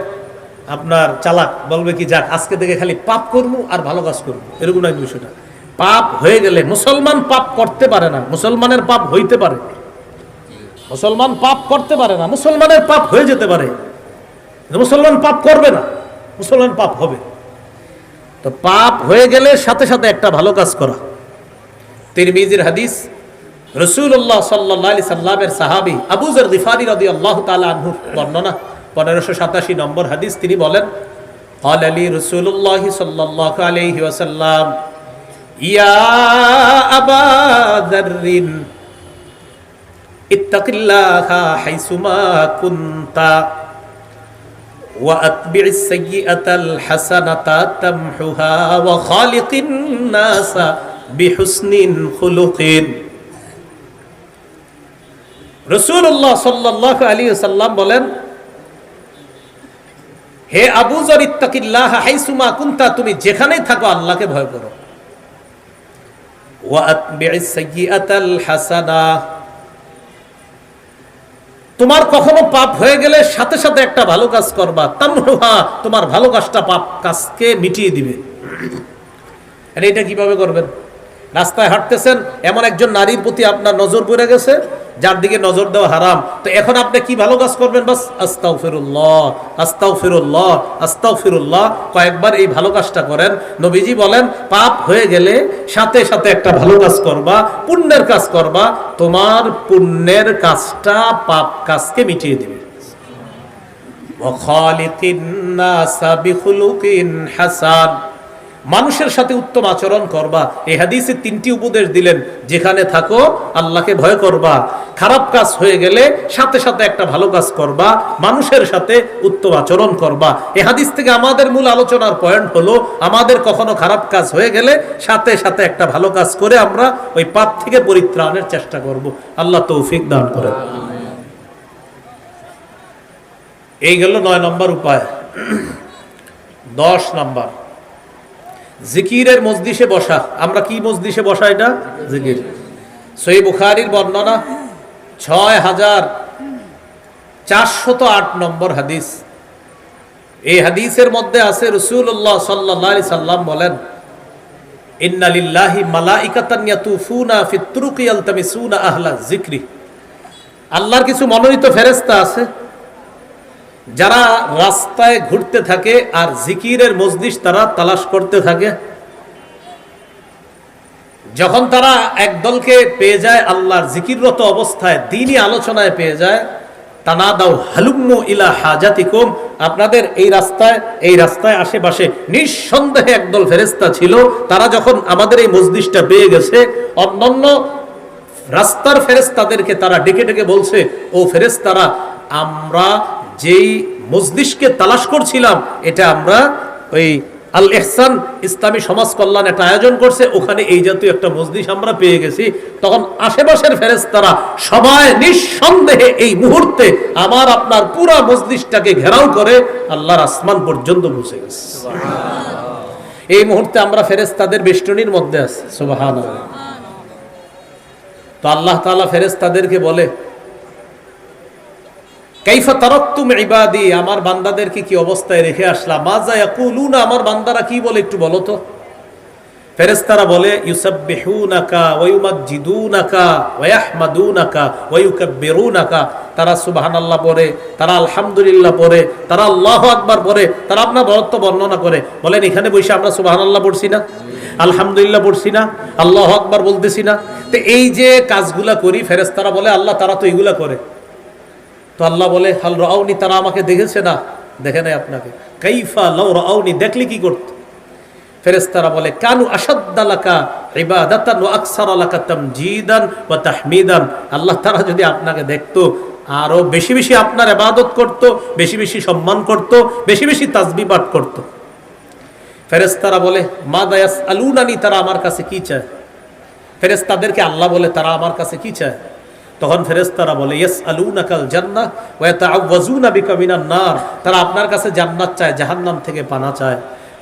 আপনার চালাক, বলবে কি যাক আজকে থেকে খালি পাপ করবো আর ভালো কাজ করবো, এরকম নয় বিষয়টা। পাপ হয়ে গেলে, মুসলমান পাপ করতে পারে না, মুসলমানের পাপ হইতে পারে। মুসলমান পাপ করতে পারে না, মুসলমানের পাপ হয়ে যেতে পারে। মুসলমান পাপ করবে না, মুসলমান পাপ হবে। তো পাপ হয়ে গেলে সাথে সাথে একটা ভালো কাজ করা। তিরমিজির হাদিস, রাসূলুল্লাহ সাল্লাল্লাহু আলাইহি সাল্লামের সাহাবী আবু যর গিফারী রাদিয়াল্লাহু তাআলা আনহু বর্ণনা, 1587 নম্বর হাদিস। তিনি বলেন ক্বালা লি রাসূলুল্লাহ সাল্লাল্লাহু আলাইহি ওয়াসাল্লাম ইয়া আবা যাররিন ইত্তাকিল্লাহা হাইসুমা কুনতা وأتبع السيئة الحسنة تمحها وخالق الناس بحسن خلق। রাসূলুল্লাহ সাল্লাল্লাহু আলাইহি ওয়াসাল্লাম বলেন হে আবু যর ইত্তাকিল্লাহ হাইসুমা কুনতা, তুমি যেখানেই থাকো আল্লাহকে ভয় করো। ওয়া আতবি'is সাইয়্যাতাল হাসানা, তোমার কখনো পাপ হয়ে গেলে সাথে সাথে একটা ভালো কাজ করবা। তামহুহা, তোমার ভালো কাজটা পাপ কাজকে মিটিয়ে দিবে। এটা কিভাবে করবেন? রাস্তায় হাঁটতেছেন, এমন একজন নারীর প্রতি আপনার নজর পড়ে গেছে যার দিকে নজর দেওয়া হারাম। তো এখন আপনি কি ভালো কাজ করবেন? বাস আস্তাগফিরুল্লাহ আস্তাগফিরুল্লাহ আস্তাগফিরুল্লাহ কয়েকবার এই ভালো কাজটা করেন। নবীজি বলেন পাপ হয়ে গেলে সাথে সাথে একটা ভালো কাজ করবা, পুণ্যের কাজ করবা, তোমার পুণ্যের কাজটা পাপ কাজকে মিটিয়ে দিবে। ওয়া খালিকিন নাসা বিখুলুকিন হাসান, মানুষের সাথে উত্তম আচরণ করবা। এই হাদিসে 3টি উপদেশ দিলেন, যেখানে থাকো আল্লাহকে ভয় করবা, খারাপ কাজ হয়ে গেলে সাথে সাথে একটা ভালো কাজ করবা, মানুষের সাথে উত্তম আচরণ করবা। এই হাদিস থেকে আমাদের মূল আলোচনার পয়েন্ট হলো আমাদের কখনো খারাপ কাজ হয়ে গেলে সাথে সাথে একটা ভালো কাজ করে আমরা ওই পাপ থেকে পরিত্রাণের চেষ্টা করব। আল্লাহ তৌফিক দান করেন। এই গেল 9 নম্বর উপায়। 10 নম্বর, জিকিরের মজলিসে বসা। আমরা কি মজলিসে বসা? এটা জিকির। সহিহ বুখারীর বর্ণনা 6408 নম্বর হাদিস। এই হাদিসের মধ্যে আছে রাসূলুল্লাহ সাল্লাল্লাহু আলাইহি সাল্লাম বলেন ইন্না লিল্লাহি মালাইকাতান ইয়াতুফুনা ফিত তুরুকি ইয়ালতামিসুনা আহলা যিকরি। আল্লাহর কিছু মনোনীত ফেরেশতা আছে যারা রাস্তায় ঘুরতে থাকে আর জিকিরের মজলিস তারা তালাশ করতে থাকে। যখন তারা একদলকে পেয়ে যায় আল্লাহর জিকিররত অবস্থায়, দ্বীনি আলোচনায় পেয়ে যায়, তানাদাউ হালুম্মু ইলা হাজাতিকুম, আপনাদের এই রাস্তায় আশেপাশে নিঃসন্দেহে একদল ফেরেশতা ছিল। তারা যখন আমাদের এই মজলিসটা পেয়ে গেছে, অন্যান্য রাস্তার ফেরেশতাদেরকে তারা ডেকে ডেকে বলছে, ও ফেরেশতারা, আমরা যেই মজলিসকে তালাশ করছিলাম, এটা আমরা ওই আল ইহসান ইসলামী সমাজ কল্যাণ একটা আয়োজন করছে, ওখানে এই জাতীয় একটা মজলিস আমরা পেয়ে গেছি। তখন আশেপাশের ফেরেশতারা সবাই নিঃসন্দেহে এই মুহূর্তে আমার আপনার পুরা মজলিসটাকে ঘেরাও করে আল্লাহর আসমান পর্যন্ত পৌঁছে গেছে। এই মুহূর্তে আমরা ফেরেশতাদের বেষ্টনীর মধ্যে আছি। সুবহানাল্লাহ। তো আল্লাহ তাআলা ফেরেশতাদেরকে বলে, কাইফা তারাকতুম ইবাদি, আমার বান্দাদেরকে কি অবস্থায় রেখে আসলাম? মাজা ইয়াকুলুনা, আমার বান্দারা কি বলে একটু বলো তো। ফেরেশতারা বলে, ইউসাব্বিহুনাকা ওয়া ইউমাজ্জিদুনাকা ওয়া ইয়াহমাদুনাকা ওয়া ইউকাব্বিরুনাকা, তারা সুবহানাল্লাহ পড়ে, তারা আলহামদুলিল্লাহ পড়ে, তারা আল্লাহু আকবার পড়ে, তারা আপনার বরত্ব বর্ণনা করে। বলেন, এখানে বসে আমরা সুবহানাল্লাহ পড়ছি না, আলহামদুলিল্লাহ পড়ছি না, আল্লাহু আকবার বলতেছি না? তো এই যে কাজগুলা করি, ফেরেশতারা বলে আল্লাহ তারা তো এগুলা করে। তো আল্লাহ বলে, হাল রাউনি, তারা আমাকে দেখেছে না? দেখে নাই আপনাকে। কাইফা লাউ রাউনি, দেখলে কি করত? ফেরেশতারা বলে, কানু আশাদ্দালাকা ইবাদাতান ওয়া আকসারালাকা তামজিদান ওয়া তাহমিদান, আল্লাহ তারা যদি আপনাকে দেখতো আরো বেশি বেশি আপনার ইবাদত করত, বেশি বেশি সম্মান করত, বেশি বেশি তাসবিহ পাঠ করত। ফেরেশতারা বলে, মাযা ইয়াসআলুনানি, তারা আমার কাছে কি চায়? ফেরেশতাদেরকে আল্লাহ বলে, তারা আমার কাছে কি চায়? তখন ফেরেশতারা বলে, ইয়াসআলুনাকাল জান্নাহ ওয়া ইয়াতাআওয়াজুনা বিকা মিনান নার, তারা আপনার কাছে জান্নাত চায়, জাহান্নাম থেকে পানা চায়।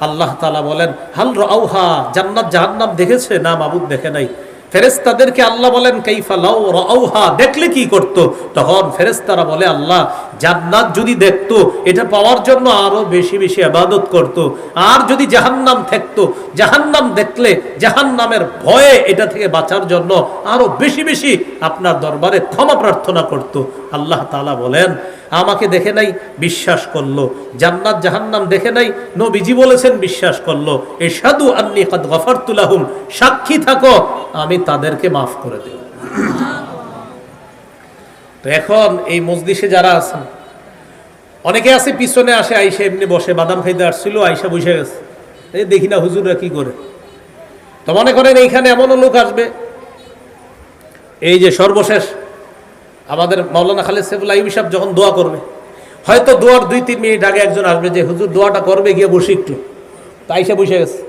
আল্লাহ তাআলা বলেন, হাল রাউহা, জান্নাত জাহান্নাম দেখেছে? না মাবুদ, দেখে নাই। ফেরেশতাদেরকে আল্লাহ বলেন, কাইফা লাউ রাউহা, দেখলে কি করত? তখন ফেরেশতারা বলে, আল্লাহ জান্নাত যদি দেখতো, এটা পাওয়ার জন্য আরো বেশি বেশি ইবাদত করত। আর যদি জাহান্নাম থাকতো, জাহান্নাম দেখলে জাহান্নামের ভয়ে এটা থেকে বাঁচার জন্য আরো বেশি বেশি আপনার দরবারে ক্ষমা প্রার্থনা করত। আল্লাহ তাআলা বলেন, আমাকে দেখে নাই, বিশ্বাস করলো। জান্নাত জাহান্নাম দেখে নাই, নবীজি বলেছেন, বিশ্বাস করলো। ইশহাদু আন্নী কাদ গফারতু লাহুম, সাক্ষী থাকো আমি তাদেরকে মাফ করে দেব। তো এখন এই মজলিসে যারা আছেন, অনেকে আছে পিছনে আসে, আইসা এমনি বসে, বাদাম খাইতে আসছিল, আইসা বসে গেছে, এই দেখি না হুজুররা কি করে। তো মনে করেন এইখানে এমনও লোক আসবে, এই যে সর্বশেষ আমাদের মাওলানা খালেদ সাইফুল আইয়ুবী সাহেব যখন দোয়া করবে, হয়তো দোয়ার 2-3 মিনিট আগে একজন আসবে যে হুজুর দোয়াটা করবে, গিয়ে বসে একটু, তো আইসা বসে গেছে।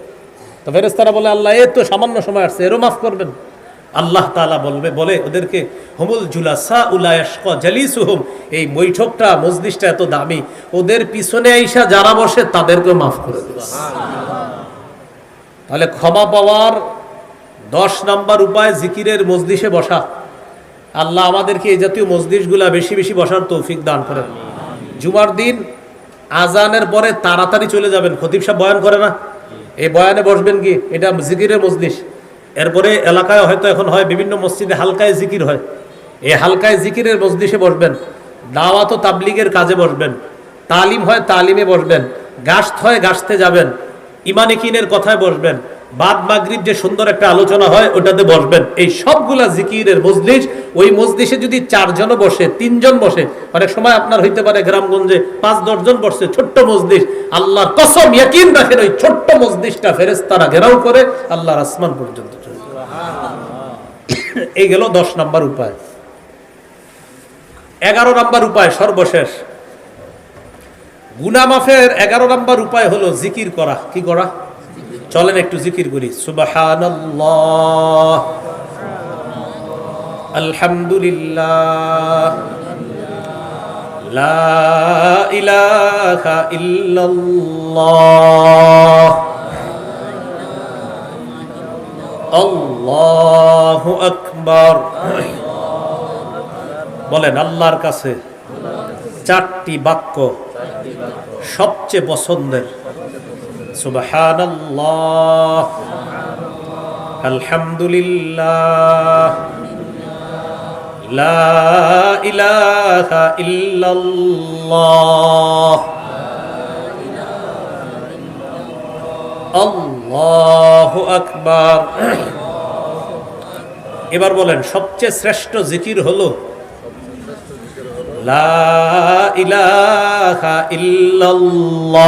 তো ফেরেশতারা বলে, আল্লাহ এ তো সামান্য সময় আসছে, এরও মাফ করবেন। আল্লাহ তাআলা বলে ওদেরকে, হুমুল জুলাসা উলা ইয়াশকা জালিসুহুম, এই বৈঠকটা মজলিসটা এত দামি, ওদের পিছনে আইসা যারা বসে তাদেরকেও মাফ করে দেবে। তাহলে ক্ষমা পাওয়ার 10 নাম্বার উপায় জিকিরের মজলিসে বসা। আল্লাহ আমাদেরকে এই জাতীয় মজলিসগুলা বেশি বেশি বসার তৌফিক দান করেন। জুমার দিন আজানের পরে তাড়াতাড়ি চলে যাবেন, খতিব সাহেব বয়ান করে না, এই বয়ানে বসবেন কি, এটা জিকিরের মজলিস। এরপরে এলাকায় হয়তো এখন হয় বিভিন্ন মসজিদে হালকায় জিকির হয়, এই হালকায় জিকিরের মজলিসে বসবেন। দাওয়াত ও তাবলীগের কাজে বসবেন, তালিম হয় তালিমে বসবেন, গাশত হয় গাশতে যাবেন, ইমান ইয়াকিনের কথায় বসবেন, বাদ মাগরিব যে সুন্দর একটা আলোচনা হয় ওটাতে বসবেন। এই সবগুলা জিকিরের মজলিস। ওই মজলিসে যদি 4 জন বসে, 3 জন বসে, অনেক সময় আপনার হইতে পারে গ্রামগঞ্জে 5-10 জন বসছে, ছোট্ট মজলিস। আল্লাহর কসম, ইয়াকিন রাখেন, ওই ছোট্ট মজলিসটা ফেরেশতারা ঘেরাও করে আল্লাহর আসমান পর্যন্ত চলে যায়। এই গেল 10 নাম্বার উপায়। 11 নাম্বার উপায়, সর্বশেষ গুনাহ মাফের 11 নাম্বার উপায় হলো জিকির করা। কি করা? চলেন একটু জিকির করি। সুবহানাল্লাহ, আলহামদুলিল্লাহ, লা ইলাহা ইল্লাল্লাহ, আল্লাহু আকবার। বলেন, আল্লাহর কাছে 4টি বাক্য সবচেয়ে পছন্দের। সুবহানাল্লাহ, আলহামদুলিল্লাহ, লা ইলাহা ইল্লাল্লাহ, আল্লাহু আকবার। এবার বলেন, সবচেয়ে শ্রেষ্ঠ জিকির হলো লা ইলাহা ইল্লাল্লাহ।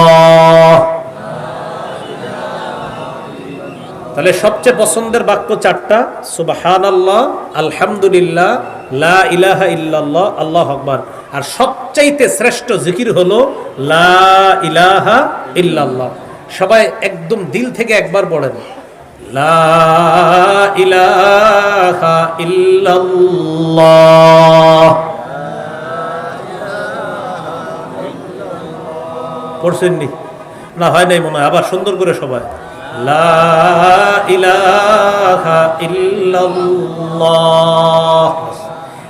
তাহলে সবচেয়ে পছন্দের বাক্য চারটা, সুবহানাল্লাহ, আলহামদুলিল্লাহ, লা ইলাহা ইল্লাল্লাহ, আল্লাহু আকবার। আর সবচাইতে শ্রেষ্ঠ জিকির হলো লা ইলাহা ইল্লাল্লাহ। সবাই একদম দিল থেকে একবার পড়েন, লা ইলাহা ইল্লাল্লাহ। পড়ছেন নি? না হয় নাই মনে হয়, আবার সুন্দর করে সবাই, লা ইলাহা ইল্লাল্লাহ।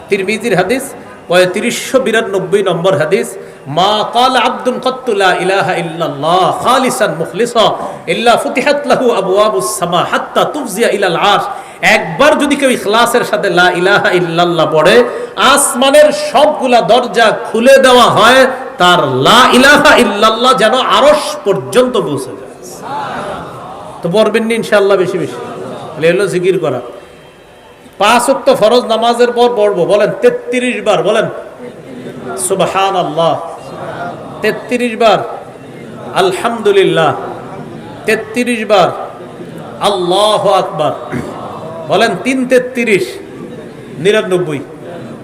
তিরমিজির হাদিস 3592 নম্বর হাদিস, মা ক্বালা আবদুন ক্বাত্তু লা ইলাহা ইল্লাল্লাহ খালিসান মুখলিসা ইল্লা ফুতিহাত লাহু আবওয়াবুস সামা হাত্তা তুফজিয়া ইলাল আরশ। একবার যদি কেউ ইখলাসের সাথে লা ইলাহা ইল্লাল্লাহ পড়ে, আসমানের সবগুলা দরজা খুলে দেওয়া হয়, তার লা ইলাহা ইল্লাল্লাহ যেন আরশ পর্যন্ত পৌঁছে যায়। তো পড়বেন নি ইনশাআল্লাহ বেশি বেশি। এলো জিকির করা। 5 ওয়াক্ত ফরজ নামাজের পর পড়বো, বলেন 33 বার, বলেন সুবহানাল্লাহ 33 বার, আলহামদুলিল্লাহ 33 বার, আল্লাহু আকবার, বলেন 3 33 99।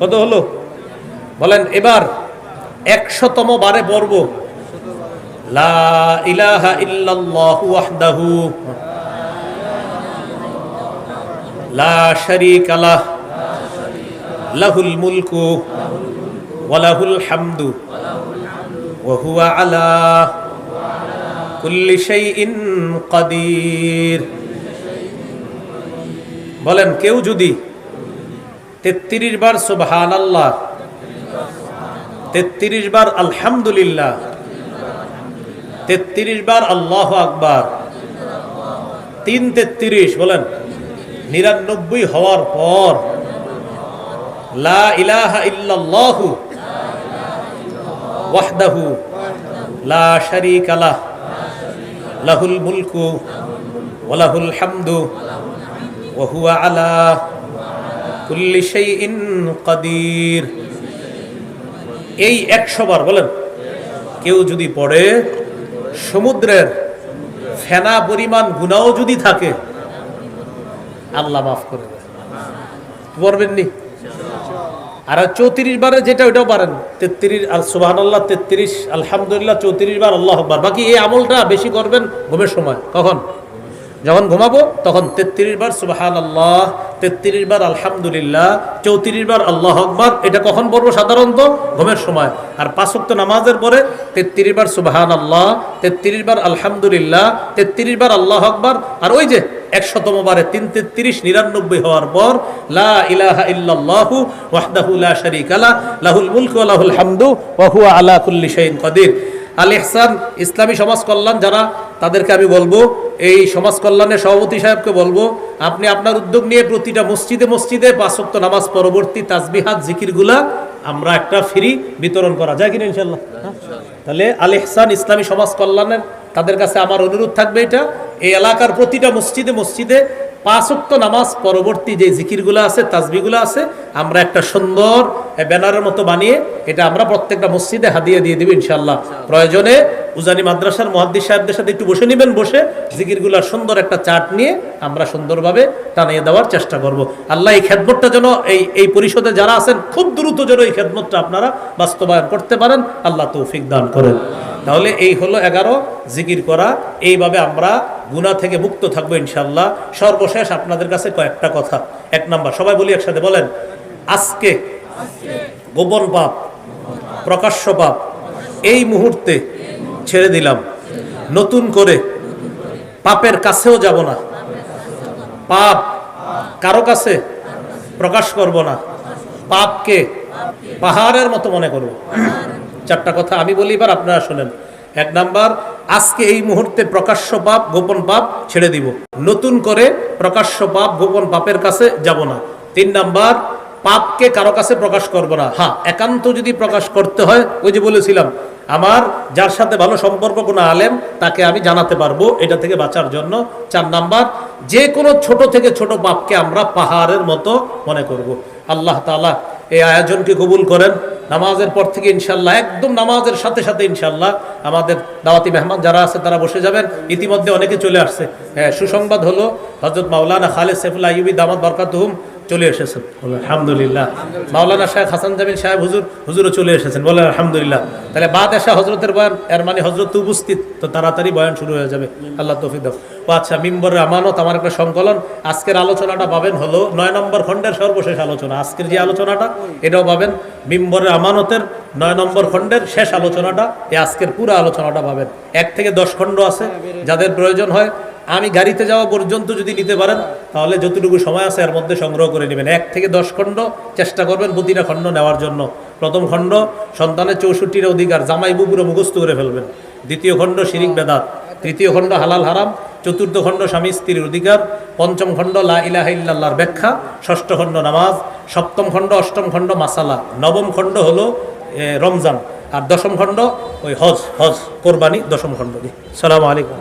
কত হলো বলেন? এবার 100তম বারে পড়বো, লা ইলাহা ইল্লাল্লাহু ওয়াহদাহু লা শারীকা লাহু লাহুল মুলকু ওয়া লাহুল হামদু ওয়া হুয়া আলা কুল্লি শাইইন কাদির। বলেন, কেউ যদি 33 বার সুবহানাল্লাহ, 33 বার আলহামদুলিল্লাহ, 33 বার আল্লাহু আকবার, 3 33 বলেন 99 হওয়ার পর লা ইলাহা ইল্লাল্লাহু ওয়াহদাহু লা শারীকা লাহু লাহুল মুলকু ওয়া লাহুল হামদু ওয়া হুয়া আলা কুল্লি শাইইন কাদির। এই 100 বার বলেন কেউ যদি পড়ে, সমুদ্রের ফেনা পরিমাণ গুনাহও যদি থাকে আল্লাহ মাফ করে দেয়। পড়বেন নি? আর 34 বারে যেটা ওইটাও পারেন, 33 আর সুবহানাল্লাহ 33, আলহামদুলিল্লাহ 34 বার, আল্লাহু আকবার। বাকি এই আমলটা বেশি করবেন ঘুমের সময়। কখন? যখন ঘুমাবো তখন 33 বার সুবহানাল্লাহ, 33 বার আলহামদুলিল্লাহ, 34 বার আল্লাহু আকবার। এটা কখন পড়বো? সাধারণত ঘুমের সময়। আর 5 ওয়াক্ত নামাজের পরে 33 বার সুবহানাল্লাহ, 33 বার আলহামদুলিল্লাহ, 33 বার আল্লাহু আকবার। আর ওই যে 100তম বারে 3 33 99 হওয়ার পর লা ইলাহা ইল্লাল্লাহু ওয়াহদাহু লা শারীকা লাহু লাহুল মুলকু ওয়া লাহুল হামদু ওয়া হুয়া আলা কুল্লি শাইইন কাদির। আল ইহসান ইসলামী সমাজ কল্যাণ যারা, তাদেরকে আমি বলবো, এই সমাজ কল্যাণের সভাপতি সাহেবকে বলবো, আপনি আপনার উদ্যোগ নিয়ে প্রতিটা মসজিদে মসজিদে 5 ওয়াক্ত নামাজ পরবর্তী তাসবিহাত জিকিরগুলা আমরা একটা ফ্রি বিতরণ করা যায় কিনা ইনশাআল্লাহ। তাহলে আল ইহসান ইসলামী সমাজ কল্যাণের তাদের কাছে আমার অনুরোধ থাকবে, এটা এই এলাকার প্রতিটা মসজিদে মসজিদে 5 ওয়াক্ত নামাজ পরবর্তী যে জিকিরগুলো আছে, তাসবিহগুলো আছে, আমরা একটা সুন্দর ব্যানারের মতো বানিয়ে এটা আমরা প্রত্যেকটা মসজিদে হাদিয়া দিয়ে দিব ইনশাআল্লাহ। প্রয়োজনে উজানি মাদ্রাসার মুহাদ্দিস সাহেবদের সাথে একটু বসে নেবেন, বসে জিকিরগুলোর সুন্দর একটা চার্ট নিয়ে আমরা সুন্দরভাবে টানিয়ে দেওয়ার চেষ্টা করব। আল্লাহ এই খেদমতটা যেন এই পরিষদে যারা আছেন খুব দ্রুত যেন এই খেদমতটা আপনারা বাস্তবায়ন করতে পারেন, আল্লাহ তৌফিক দান করেন। তাহলে এই হলো 11 জিকির করা। এইভাবে আমরা গুনাহ থেকে মুক্ত থাকবো ইনশাআল্লাহ। সর্বশেষ আপনাদের কাছে কয়েকটা কথা। 1 নাম্বার, সবাই বলি একসাথে, বলেন আজকে গোপন পাপ, প্রকাশ্য পাপ এই মুহূর্তে ছেড়ে দিলাম। নতুন করে পাপের কাছেও যাব না, পাপ কারো কাছে প্রকাশ করব না, পাপকে পাহাড়ের মতো মনে করব। 4টা কথা আমি বলি, এবার আপনারা শুনেন। 1 নাম্বার, আজকে এই মুহূর্তে প্রকাশ্য পাপ গোপন পাপ ছেড়ে দিব। নতুন করে প্রকাশ্য পাপ গোপন পাপের কাছে যাব না। 3 নাম্বার, পাপকে কারো কাছে প্রকাশ করব না। হ্যাঁ, একান্ত যদি প্রকাশ করতে হয়, ওই যে বলেছিলাম, আমার যার সাথে ভালো সম্পর্ক কোনো আলেম, তাকে আমি জানাতে পারবো এটা থেকে বাঁচার জন্য। 4 নাম্বার, যে কোনো ছোট থেকে ছোট পাপকে আমরা পাহাড়ের মতো মনে করব। আল্লাহ তাআলা এই আয়োজনকে কবুল করেন। নামাজের পর থেকে ইনশাল্লাহ, একদম নামাজের সাথে সাথে ইনশাল্লাহ আমাদের দাওয়াতি মেহমান যারা আছে তারা বসে যাবেন। ইতিমধ্যে অনেকে চলে আসছে। হ্যাঁ, সুসংবাদ হলো হযরত মাওলানা খালেদ সাইফুল্লাহ আইয়ুবী দামাত বরকাতুহুম চলে এসেছেন, আলহামদুলিল্লাহ। মাওলানা শেখ হাসান জামিল সাহেব হুজুরও চলে এসেছেন, বলেন আলহামদুলিল্লাহ। তাহলে বাদ আসা হজরতের বয়ান, এর মানে হজরত তো উপস্থিত, তো তাড়াতাড়ি বয়ান শুরু হয়ে যাবে, আল্লাহ তৌফিক দাও। ও আচ্ছা, মিম্বরের আমানত আমার একটা সংকলন। আজকের আলোচনাটা পাবেন হলো 9 নম্বর খণ্ডের সর্বশেষ আলোচনা। আজকের যে আলোচনাটা এটাও পাবেন মিম্বরের আমানতের 9 নম্বর খণ্ডের শেষ আলোচনাটা, এই আজকের পুরো আলোচনাটা পাবেন। 1 থেকে 10 খণ্ড আছে, যাদের প্রয়োজন হয় আমি গাড়িতে যাওয়া পর্যন্ত যদি নিতে পারেন তাহলে যতটুকু সময় আছে এর মধ্যে সংগ্রহ করে নেবেন। 1 থেকে 10 খণ্ড চেষ্টা করবেন প্রতিটা খণ্ড নেওয়ার জন্য। প্রথম খণ্ড সন্তানের 64টা অধিকার, জামাই বউ পুরো মুখস্থ করে ফেলবেন। দ্বিতীয় খণ্ড শিরিক বেদাত। তৃতীয় খণ্ড হালাল হারাম। চতুর্থ খণ্ড স্বামী স্ত্রীর অধিকার। পঞ্চম খণ্ড লা ইলাহা ইল্লাল্লাহর ব্যাখ্যা। ষষ্ঠ খণ্ড নামাজ। সপ্তম খণ্ড, অষ্টম খণ্ড মাসালা। নবম খণ্ড হলো রমজান। আর দশম খণ্ড ওই হজ কোরবানি, দশম খণ্ড। সালামু আলাইকুম।